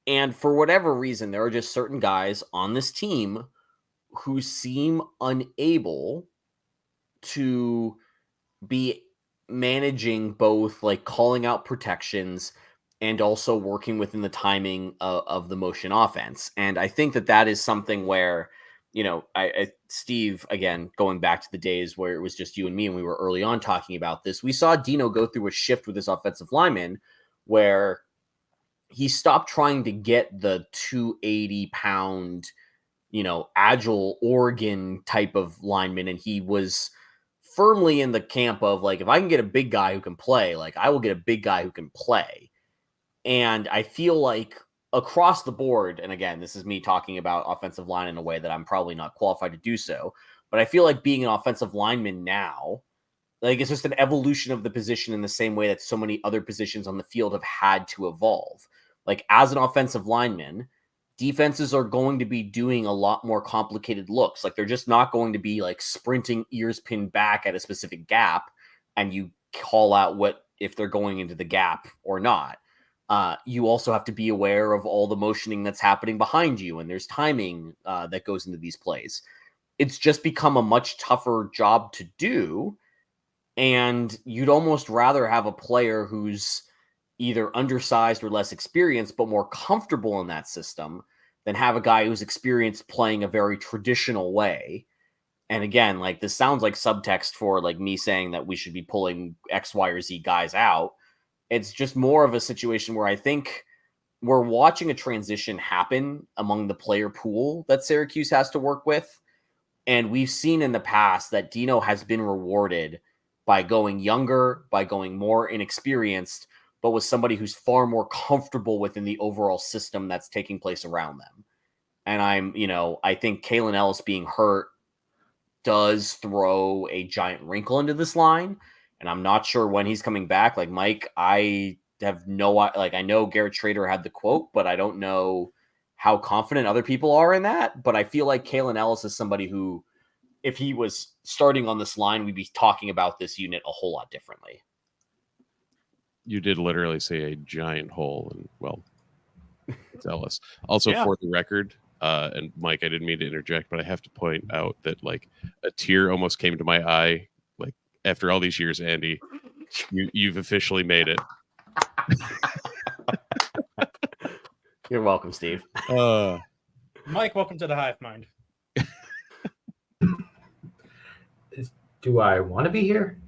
And for whatever reason, there are just certain guys on this team who seem unable to be managing both like calling out protections and also working within the timing of the motion offense. And I think that is something where, you know, Steve, again, going back to the days where it was just you and me and we were early on talking about this, we saw Dino go through a shift with his offensive lineman where he stopped trying to get the 280-pound, you know, agile Oregon type of lineman. And he was firmly in the camp of like, if I can get a big guy who can play, like I will get a big guy who can play. And I feel like across the board, and again, this is me talking about offensive line in a way that I'm probably not qualified to do so, but I feel like being an offensive lineman now, like it's just an evolution of the position in the same way that so many other positions on the field have had to evolve. Like as an offensive lineman, defenses are going to be doing a lot more complicated looks. Like they're just not going to be like sprinting ears pinned back at a specific gap and you call out what if they're going into the gap or not. You also have to be aware of all the motioning that's happening behind you, and there's timing that goes into these plays. It's just become a much tougher job to do, and you'd almost rather have a player who's either undersized or less experienced, but more comfortable in that system than have a guy who's experienced playing a very traditional way. And again, like this sounds like subtext for like me saying that we should be pulling X, Y, or Z guys out. It's just more of a situation where I think we're watching a transition happen among the player pool that Syracuse has to work with. And we've seen in the past that Dino has been rewarded by going younger, by going more inexperienced, but was somebody who's far more comfortable within the overall system that's taking place around them. And I think Kalen Ellis being hurt does throw a giant wrinkle into this line. And I'm not sure when he's coming back. Like Mike, I have I know Garrett Schrader had the quote, but I don't know how confident other people are in that. But I feel like Kalen Ellis is somebody who, if he was starting on this line, we'd be talking about this unit a whole lot differently. You did literally say a giant hole, and well, it's Ellis. Also, Yeah. for the record, and Mike, I didn't mean to interject, but I have to point out that like a tear almost came to my eye. Like after all these years, Andy, you've officially made it. You're welcome, Steve. Mike, welcome to the Hive Mind. Do I want to be here?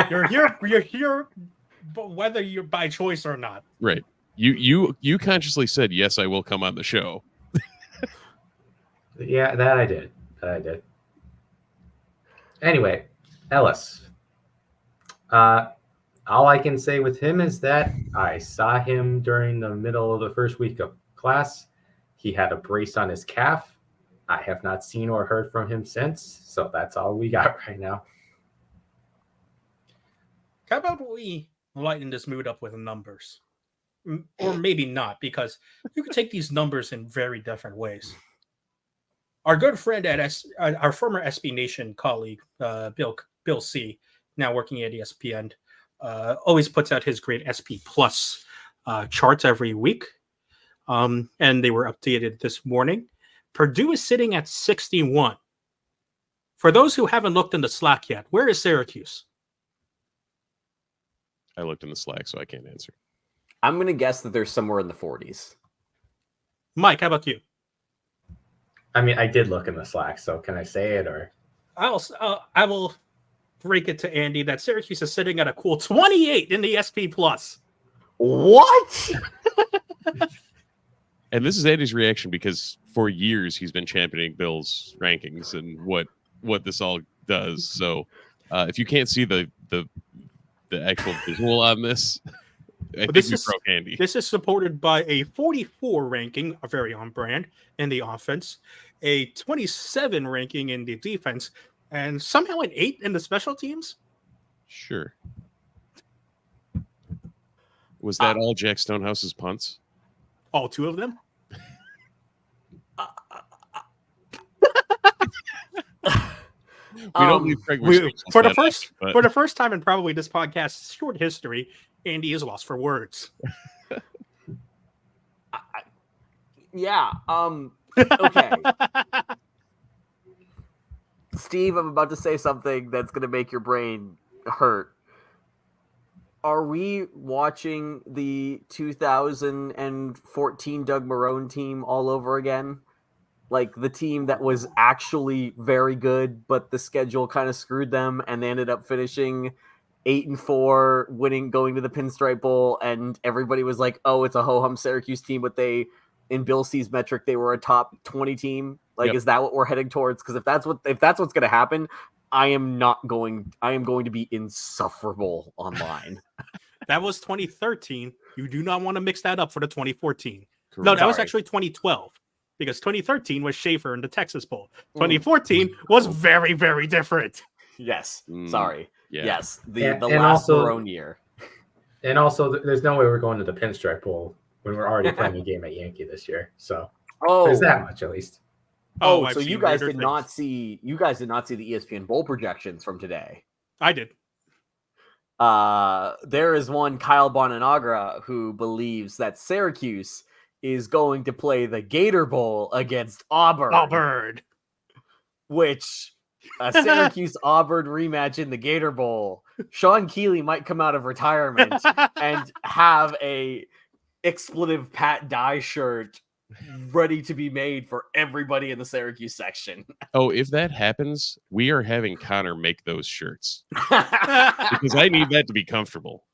You're here, but whether you're by choice or not. Right. You consciously said, yes, I will come on the show. Yeah, that I did. Anyway, Ellis. All I can say with him is that I saw him during the middle of the first week of class. He had a brace on his calf. I have not seen or heard from him since, so that's all we got right now. How about we lighten this mood up with numbers? Or maybe not, because you could take these numbers in very different ways. Our good friend at our former SB Nation colleague, Bill C., now working at ESPN, always puts out his great SP Plus charts every week. And they were updated this morning. Purdue is sitting at 61. For those who haven't looked in the Slack yet, where is Syracuse? I looked in the Slack, so I can't answer. I'm going to guess that they're somewhere in the 40s. Mike, how about you? I mean, I did look in the Slack, so can I say it or? I will break it to Andy that Syracuse is sitting at a cool 28 in the SP Plus. What? And this is Andy's reaction because for years he's been championing Bill's rankings and what this all does. So if you can't see the actual visual on this, I think we broke Andy. This is supported by a 44 ranking, a very on brand in the offense, a 27 ranking in the defense, and somehow an 8 in the special teams. Sure. Was that all Jack Stonehouse's punts? All 2 of them. We don't need Craig for the first time in probably this podcast's short history, Andy is lost for words. Yeah. Okay. Steve, I'm about to say something that's going to make your brain hurt. Are we watching the 2014 Doug Marrone team all over again? Like the team that was actually very good, but the schedule kind of screwed them, and they ended up finishing 8-4, going to the Pinstripe Bowl, and everybody was like, "Oh, it's a ho-hum Syracuse team," but in Bill C's metric, they were a top 20 team. Like, Is that what we're heading towards? Because if that's what's going to happen, I am going to be insufferable online. That was 2013. You do not want to mix that up for the 2014. Correct. No, that was actually 2012. Because 2013 was Schaefer in the Texas Bowl. 2014 was very, very different. Yes. Sorry. Yeah. Yes. The And last also- Marrone year. And also, there's no way we're going to the Pinstripe Bowl when we're already playing a game at Yankee this year. So there's that much at least. Oh, I've so seen you guys weirder did not things. see the ESPN Bowl projections from today. I did. There is one Kyle Bonanagra who believes that Syracuse is going to play the Gator Bowl against Auburn. Which a Syracuse-Auburn rematch in the Gator Bowl. Sean Keeley might come out of retirement and have a expletive Pat Dye shirt ready to be made for everybody in the Syracuse section. Oh, if that happens, we are having Connor make those shirts because I need that to be comfortable.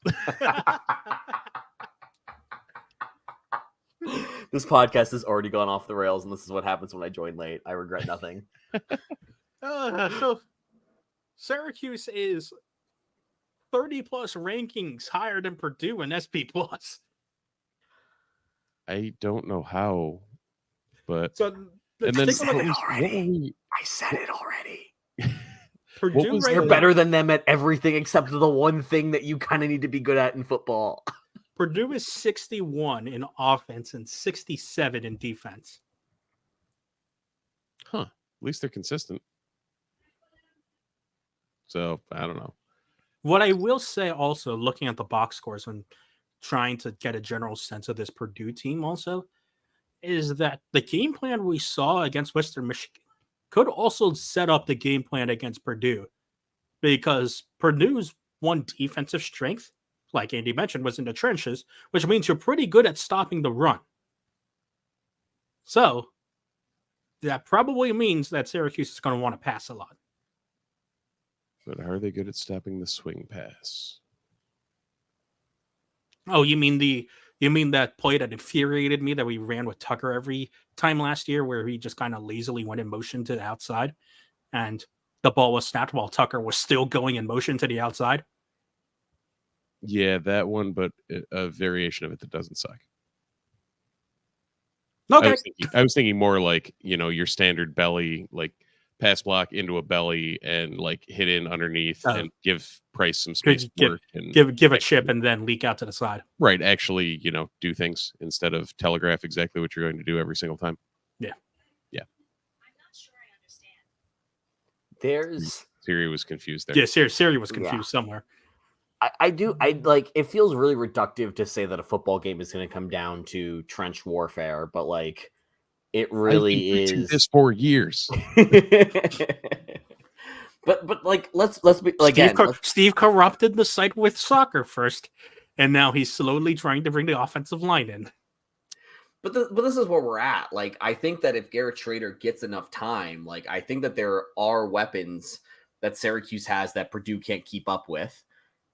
This podcast has already gone off the rails, and this is what happens when I join late. I regret nothing. So Syracuse is 30 plus rankings higher than Purdue and SP plus. I don't know how, but So and let's then take a look what at were we? I said it already. Purdue was right You're the- now. better than them at everything except the one thing that you kind of need to be good at in football. Purdue is 61 in offense and 67 in defense. Huh? At least they're consistent. So I don't know. What I will say also, looking at the box scores and trying to get a general sense of this Purdue team also, is that the game plan we saw against Western Michigan could also set up the game plan against Purdue, because Purdue's one defensive strength, like Andy mentioned, was in the trenches, which means you're pretty good at stopping the run. So that probably means that Syracuse is going to want to pass a lot. But are they good at stopping the swing pass? Oh, you mean that play that infuriated me that we ran with Tucker every time last year, where he just kind of lazily went in motion to the outside and the ball was snapped while Tucker was still going in motion to the outside? Yeah, that one, but a variation of it that doesn't suck. Okay. I was thinking more like, your standard belly, like pass block into a belly and like hit in underneath and give Price some space to work and give a chip and then leak out to the side. right. Actually, do things instead of telegraph exactly what you're going to do every single time. Yeah. Yeah. I'm not sure I understand. There's Siri was confused there. Yeah, Siri was confused somewhere. I like, it feels really reductive to say that a football game is going to come down to trench warfare, but like it really I've been preaching is this for years. but like let's be like, Steve corrupted the site with soccer first, and now he's slowly trying to bring the offensive line in. But this is where we're at. Like, I think that if Garrett Schrader gets enough time, like, I think that there are weapons that Syracuse has that Purdue can't keep up with.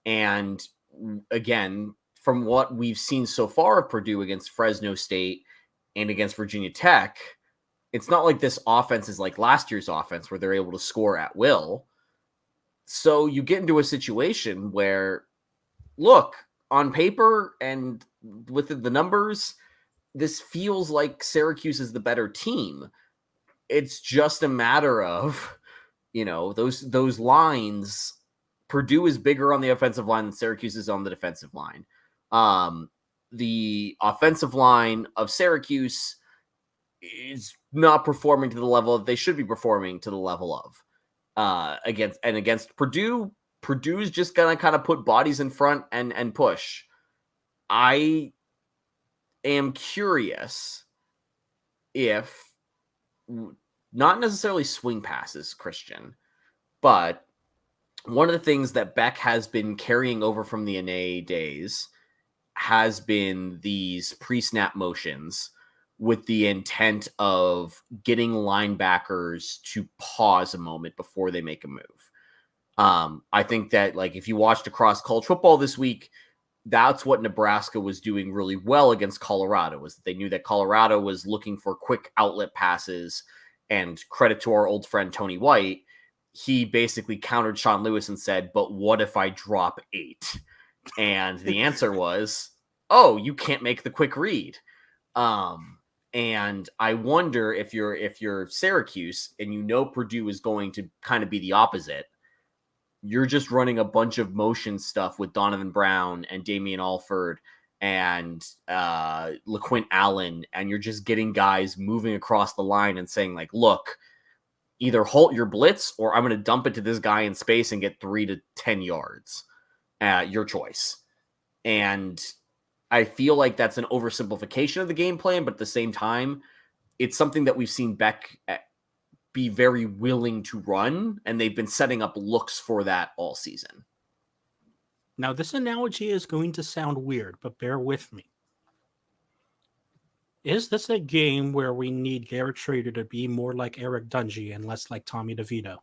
And again, from what we've seen so far of Purdue against Fresno State and against Virginia Tech, it's not like this offense is like last year's offense where they're able to score at will. So you get into a situation where, look, on paper and with the numbers, this feels like Syracuse is the better team. It's just a matter of, those lines. Purdue is bigger on the offensive line than Syracuse is on the defensive line. The offensive line of Syracuse is not performing to the level that they should be performing to the level of. Against Purdue, Purdue's just gonna kind of put bodies in front and push. I am curious if, not necessarily swing passes, Christian, but one of the things that Beck has been carrying over from the NA days has been these pre-snap motions with the intent of getting linebackers to pause a moment before they make a move. I think that, like, if you watched across college football this week, that's what Nebraska was doing really well against Colorado, was that they knew that Colorado was looking for quick outlet passes, and credit to our old friend Tony White, he basically countered Sean Lewis and said, but what if I drop 8? And the answer was, oh, you can't make the quick read. And I wonder if you're Syracuse and Purdue is going to kind of be the opposite. You're just running a bunch of motion stuff with Donovan Brown and Damian Alford and LaQuint Allen, and you're just getting guys moving across the line and saying, like, look, either halt your blitz or I'm going to dump it to this guy in space and get 3 to 10 yards. Your choice. And I feel like that's an oversimplification of the game plan, but at the same time, it's something that we've seen Beck be very willing to run, and they've been setting up looks for that all season. Now, this analogy is going to sound weird, but bear with me. Is this a game where we need Garrett Schrader to be more like Eric Dungy and less like Tommy DeVito?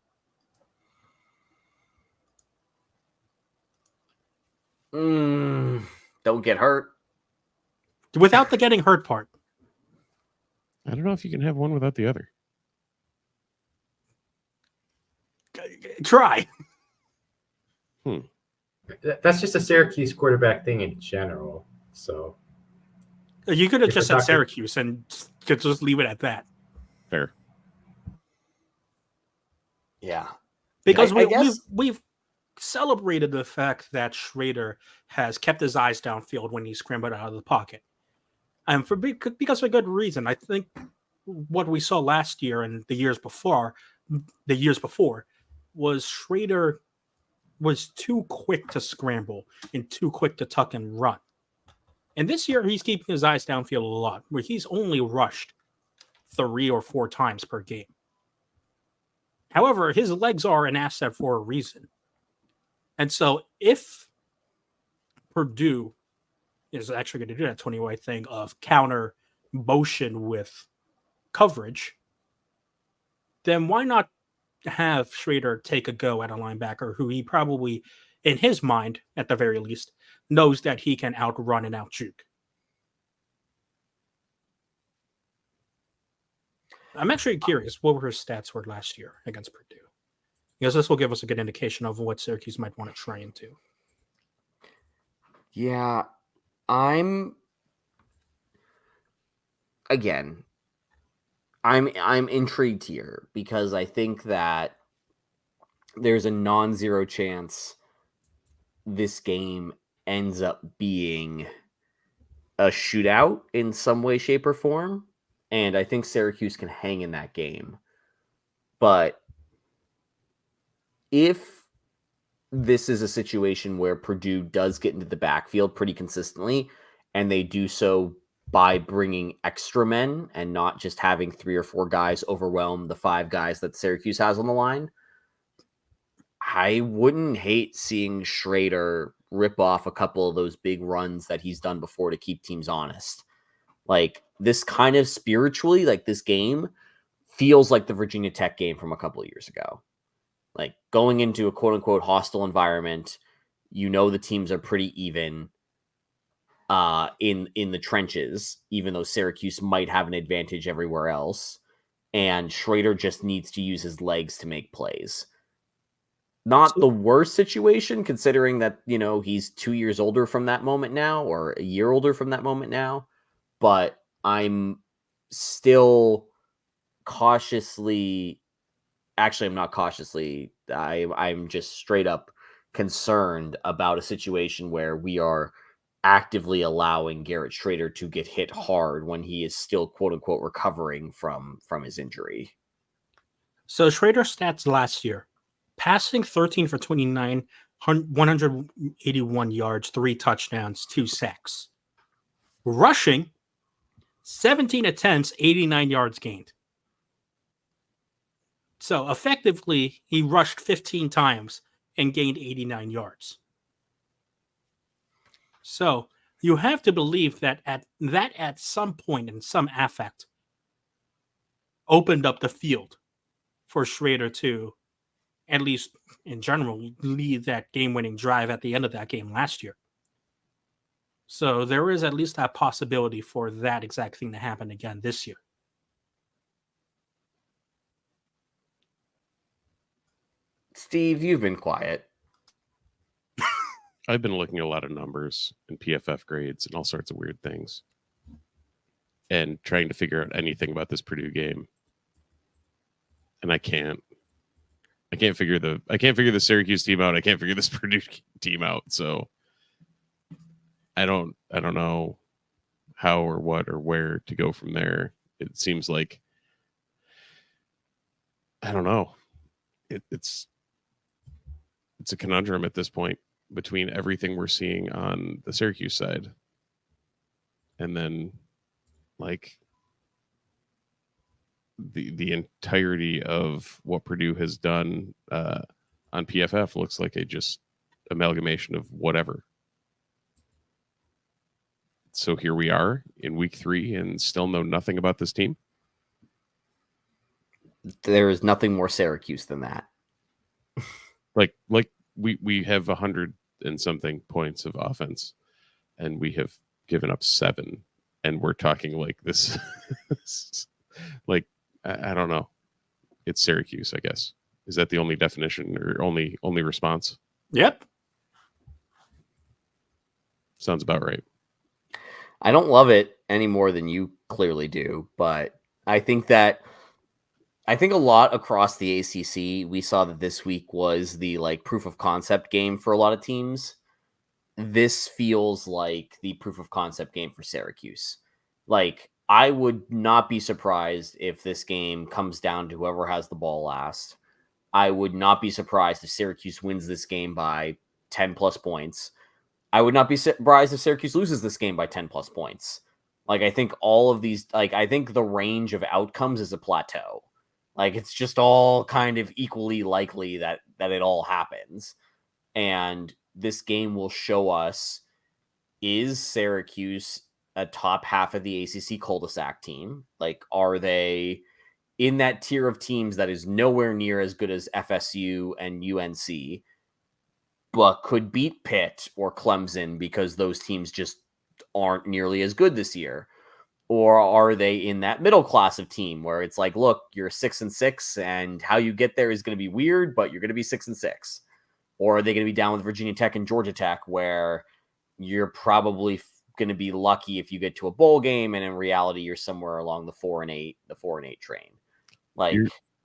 Don't get hurt. Without the getting hurt part. I don't know if you can have one without the other. Try. That's just a Syracuse quarterback thing in general. So You could have If just we're said talking- Syracuse and just leave it at that. Fair. Yeah. Because I guess- we've celebrated the fact that Schrader has kept his eyes downfield when he scrambled out of the pocket, and because for good reason. I think what we saw last year and the years before, was Schrader was too quick to scramble and too quick to tuck and run. And this year he's keeping his eyes downfield a lot, where he's only rushed 3 or 4 times per game. However, his legs are an asset for a reason. And so if Purdue is actually going to do that Tony White thing of counter motion with coverage, then why not have Schrader take a go at a linebacker who he probably, in his mind, at the very least, knows that he can outrun and outjuke? I'm actually curious what were his stats were last year against Purdue, because this will give us a good indication of what Syracuse might want to try into. Yeah, I'm intrigued here because I think that there's a non-zero chance this game ends up being a shootout in some way, shape, or form. And I think Syracuse can hang in that game. But if this is a situation where Purdue does get into the backfield pretty consistently, and they do so by bringing extra men and not just having 3 or 4 guys overwhelm the 5 guys that Syracuse has on the line, I wouldn't hate seeing Schrader rip off a couple of those big runs that he's done before to keep teams honest. Like, this kind of spiritually, like, this game feels like the Virginia Tech game from a couple of years ago. Like, going into a quote-unquote hostile environment, you know the teams are pretty even in the trenches, even though Syracuse might have an advantage everywhere else. And Schrader just needs to use his legs to make plays. Not the worst situation, considering that, you know, he's 2 years older from that moment now, or a year older from that moment now. But I'm still cautiously... Actually, I'm not cautiously. I'm just straight up concerned about a situation where we are actively allowing Garrett Schrader to get hit hard when he is still, quote unquote, recovering from his injury. So Schrader's stats last year: passing 13 for 29, 181 yards, 3 touchdowns, 2 sacks. Rushing 17 attempts, 89 yards gained. So effectively, he rushed 15 times and gained 89 yards. So you have to believe that at some point in some affect opened up the field for Schrader to, at least in general, lead that game-winning drive at the end of that game last year. So there is at least that possibility for that exact thing to happen again this year. Steve, you've been quiet. I've been looking at a lot of numbers and PFF grades and all sorts of weird things, and trying to figure out anything about this Purdue game. And I can't figure the Syracuse team out. I can't figure this Purdue team out. So I don't know how or what or where to go from there. It seems like, I don't know. It's a conundrum at this point between everything we're seeing on the Syracuse side and then, like, the entirety of what Purdue has done on PFF looks like a just amalgamation of whatever. So here we are in week 3 and still know nothing about this team. There is nothing more Syracuse than that. Like we have 100 and something points of offense, and we have given up 7, and we're talking like this. Like, I don't know. It's Syracuse, I guess. Is that the only definition or only response? Yep. Sounds about right. I don't love it any more than you clearly do, but I think a lot across the ACC, we saw that this week was the like proof of concept game for a lot of teams. This feels like the proof of concept game for Syracuse. Like, I would not be surprised if this game comes down to whoever has the ball last. I would not be surprised if Syracuse wins this game by 10 plus points. I would not be surprised if Syracuse loses this game by 10 plus points. Like, I think all of these, like, I think the range of outcomes is a plateau. Like, it's just all kind of equally likely that it all happens. And this game will show us, is Syracuse a top half of the ACC cul-de-sac team? Like, are they in that tier of teams that is nowhere near as good as FSU and UNC, but could beat Pitt or Clemson because those teams just aren't nearly as good this year? Or are they in that middle class of team where it's like, look, you're 6-6 and how you get there is going to be weird, but you're going to be 6-6? Or are they going to be down with Virginia Tech and Georgia Tech where you're probably going to be lucky if you get to a bowl game, and in reality you're somewhere along the 4-8 train? Like,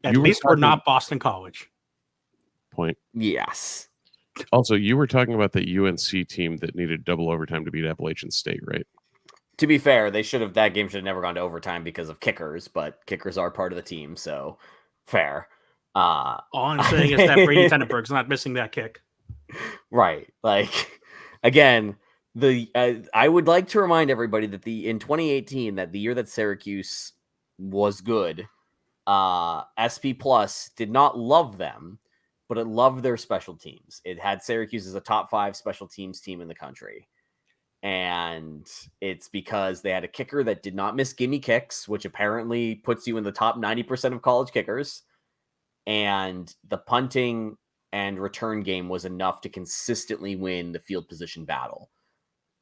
At least we're not Boston College. Point. Yes. Also, you were talking about the UNC team that needed double overtime to beat Appalachian State, right? To be fair, that game should have never gone to overtime because of kickers, but kickers are part of the team, so fair. All I'm saying is that Brady Tenenberg's not missing that kick. Right. Like, again, I would like to remind everybody that in 2018, that the year that Syracuse was good, SP Plus did not love them, but it loved their special teams. It had Syracuse as a top 5 special teams team in the country. And it's because they had a kicker that did not miss gimme kicks, which apparently puts you in the top 90% of college kickers. And the punting and return game was enough to consistently win the field position battle.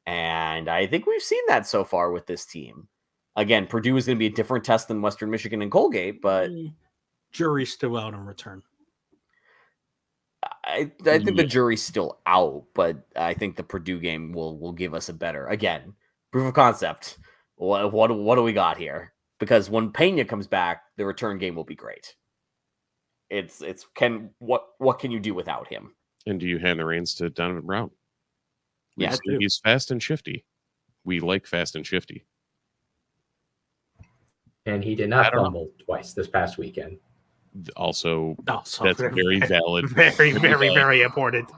And I think we've seen that so far with this team. Again, Purdue is going to be a different test than Western Michigan and Colgate, but jury's still out on return. I think the jury's still out, but I think the Purdue game will give us a better, again, proof of concept. What do we got here? Because when Pena comes back, the return game will be great. What can you do without him? And do you hand the reins to Donovan Brown? Yeah, He's fast and shifty. We like fast and shifty. And he did not fumble twice this past weekend. Also that's very, very valid. Very, very, very important.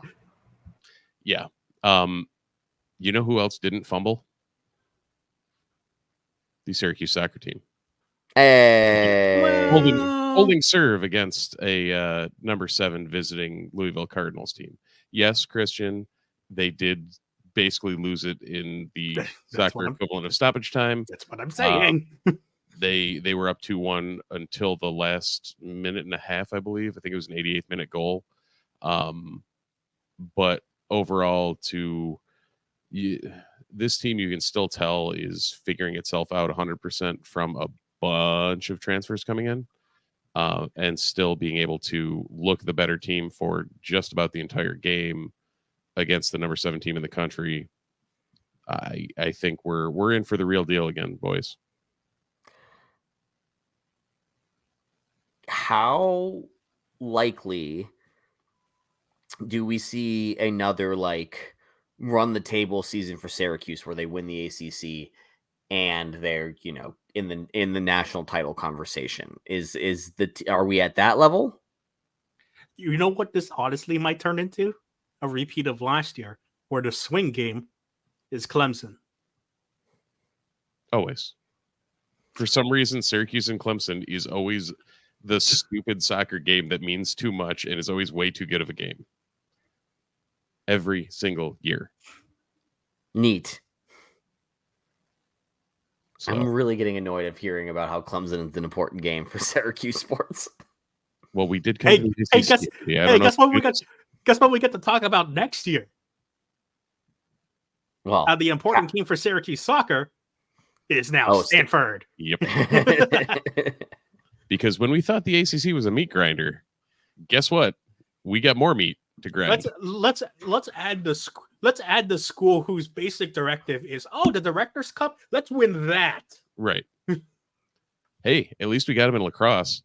Yeah. You know who else didn't fumble? The Syracuse soccer team. Hey. Holding serve against a number 7 visiting Louisville Cardinals team. Yes, Christian, they did basically lose it in the soccer equivalent of stoppage time. That's what I'm saying. They were up 2-1 until the last minute and a half, I believe. I think it was an 88th minute goal. But overall, this team, you can still tell, is figuring itself out 100% from a bunch of transfers coming in, and still being able to look the better team for just about the entire game against the number 7 team in the country. I think we're in for the real deal again, boys. How likely do we see another run the table season for Syracuse where they win the ACC and they're in the national title conversation? Are we at that level? You know what this honestly might turn into? A repeat of last year, where the swing game is Clemson. Always. For some reason, Syracuse and Clemson is always the stupid soccer game that means too much and is always way too good of a game. Every single year. Neat. So, I'm really getting annoyed of hearing about how Clemson is an important game for Syracuse sports. Well, we did come to the ACC. Guess what we get to talk about next year? Well, the important team for Syracuse soccer is now Stanford. Yep. Because when we thought the ACC was a meat grinder, guess what? We got more meat to grind. Let's add let's add the school whose basic directive is, oh, the Director's Cup. Let's win that. Right. Hey, at least we got him in lacrosse.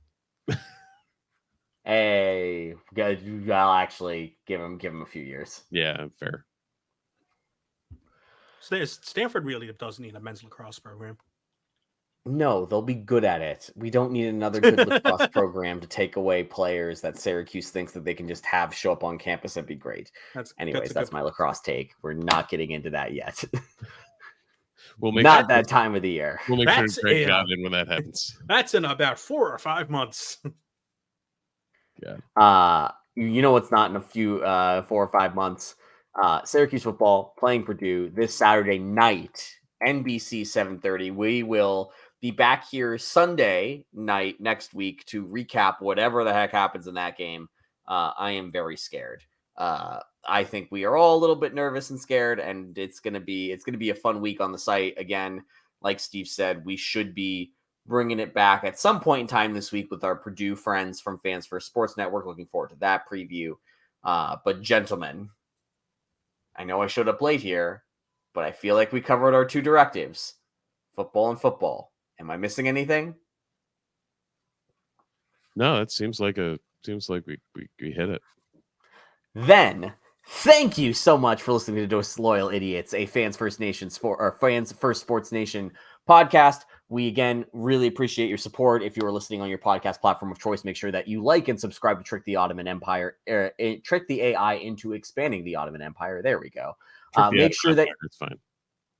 Hey, I'll actually give him a few years. Yeah, fair. Stanford really does need a men's lacrosse program. No, they'll be good at it. We don't need another good lacrosse program to take away players that Syracuse thinks that they can just have show up on campus and be great. Anyways, that's my lacrosse take. We're not getting into that yet. We'll make Not that time of the year. We'll make sure That's to Greg a- got in when that happens. That's in about 4 or 5 months. You know what's not in a few 4 or 5 months? Syracuse football playing Purdue this Saturday night, NBC 7:30. We will be back here Sunday night next week to recap whatever the heck happens in that game. I am very scared. I think we are all a little bit nervous and scared, and it's gonna be a fun week on the site again. Like Steve said, we should be bringing it back at some point in time this week with our Purdue friends from Fans First Sports Network. Looking forward to that preview. But gentlemen, I know I showed up late here, but I feel like we covered our 2 directives: football and football. Am I missing anything? No, it seems like we hit it. Then thank you so much for listening to Dose Loyal Idiots, a Fans First Sports Nation podcast. We again really appreciate your support. If you are listening on your podcast platform of choice, make sure that you like and subscribe to Trick the Ottoman Empire, trick the AI into expanding the Ottoman Empire. There we go. Make sure that it's fine.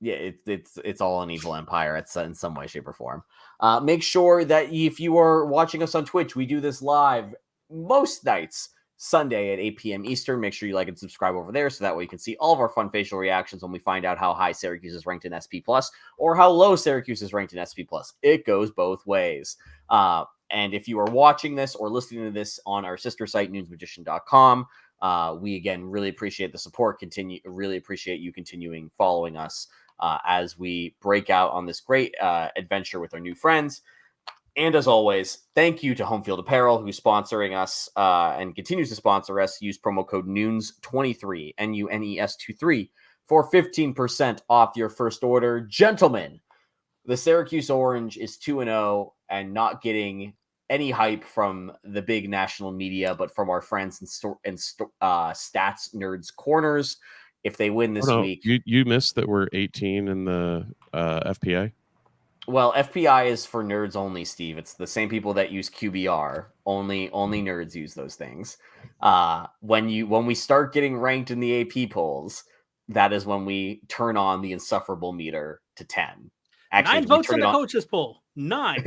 Yeah, it's all an evil empire in some way, shape, or form. Make sure that if you are watching us on Twitch, we do this live most nights, Sunday at 8 p.m. Eastern. Make sure you like and subscribe over there so that way you can see all of our fun facial reactions when we find out how high Syracuse is ranked in SP Plus or how low Syracuse is ranked in SP Plus. It goes both ways. And if you are watching this or listening to this on our sister site, newsmagician.com, we again really appreciate the support. Really appreciate you continuing following us as we break out on this great adventure with our new friends. And as always, thank you to Home Field Apparel, who's sponsoring us and continues to sponsor us. Use promo code NUNES23, NUNES23, for 15% off your first order. Gentlemen, the Syracuse Orange is 2-0 and not getting any hype from the big national media, but from our friends and Stats Nerds Corners. If they win this week... You missed that we're 18 in the FPI? Well, FPI is for nerds only, Steve. It's the same people that use QBR. Only nerds use those things. When we start getting ranked in the AP polls, that is when we turn on the insufferable meter to 10. Actually, 9 votes in the coaches poll. 9.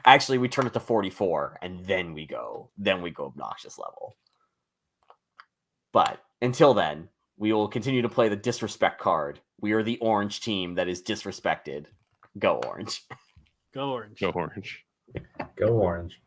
Actually, we turn it to 44, and then we go obnoxious level. But until then, we will continue to play the disrespect card. We are the orange team that is disrespected. Go Orange. Go Orange. Go Orange. Go Orange.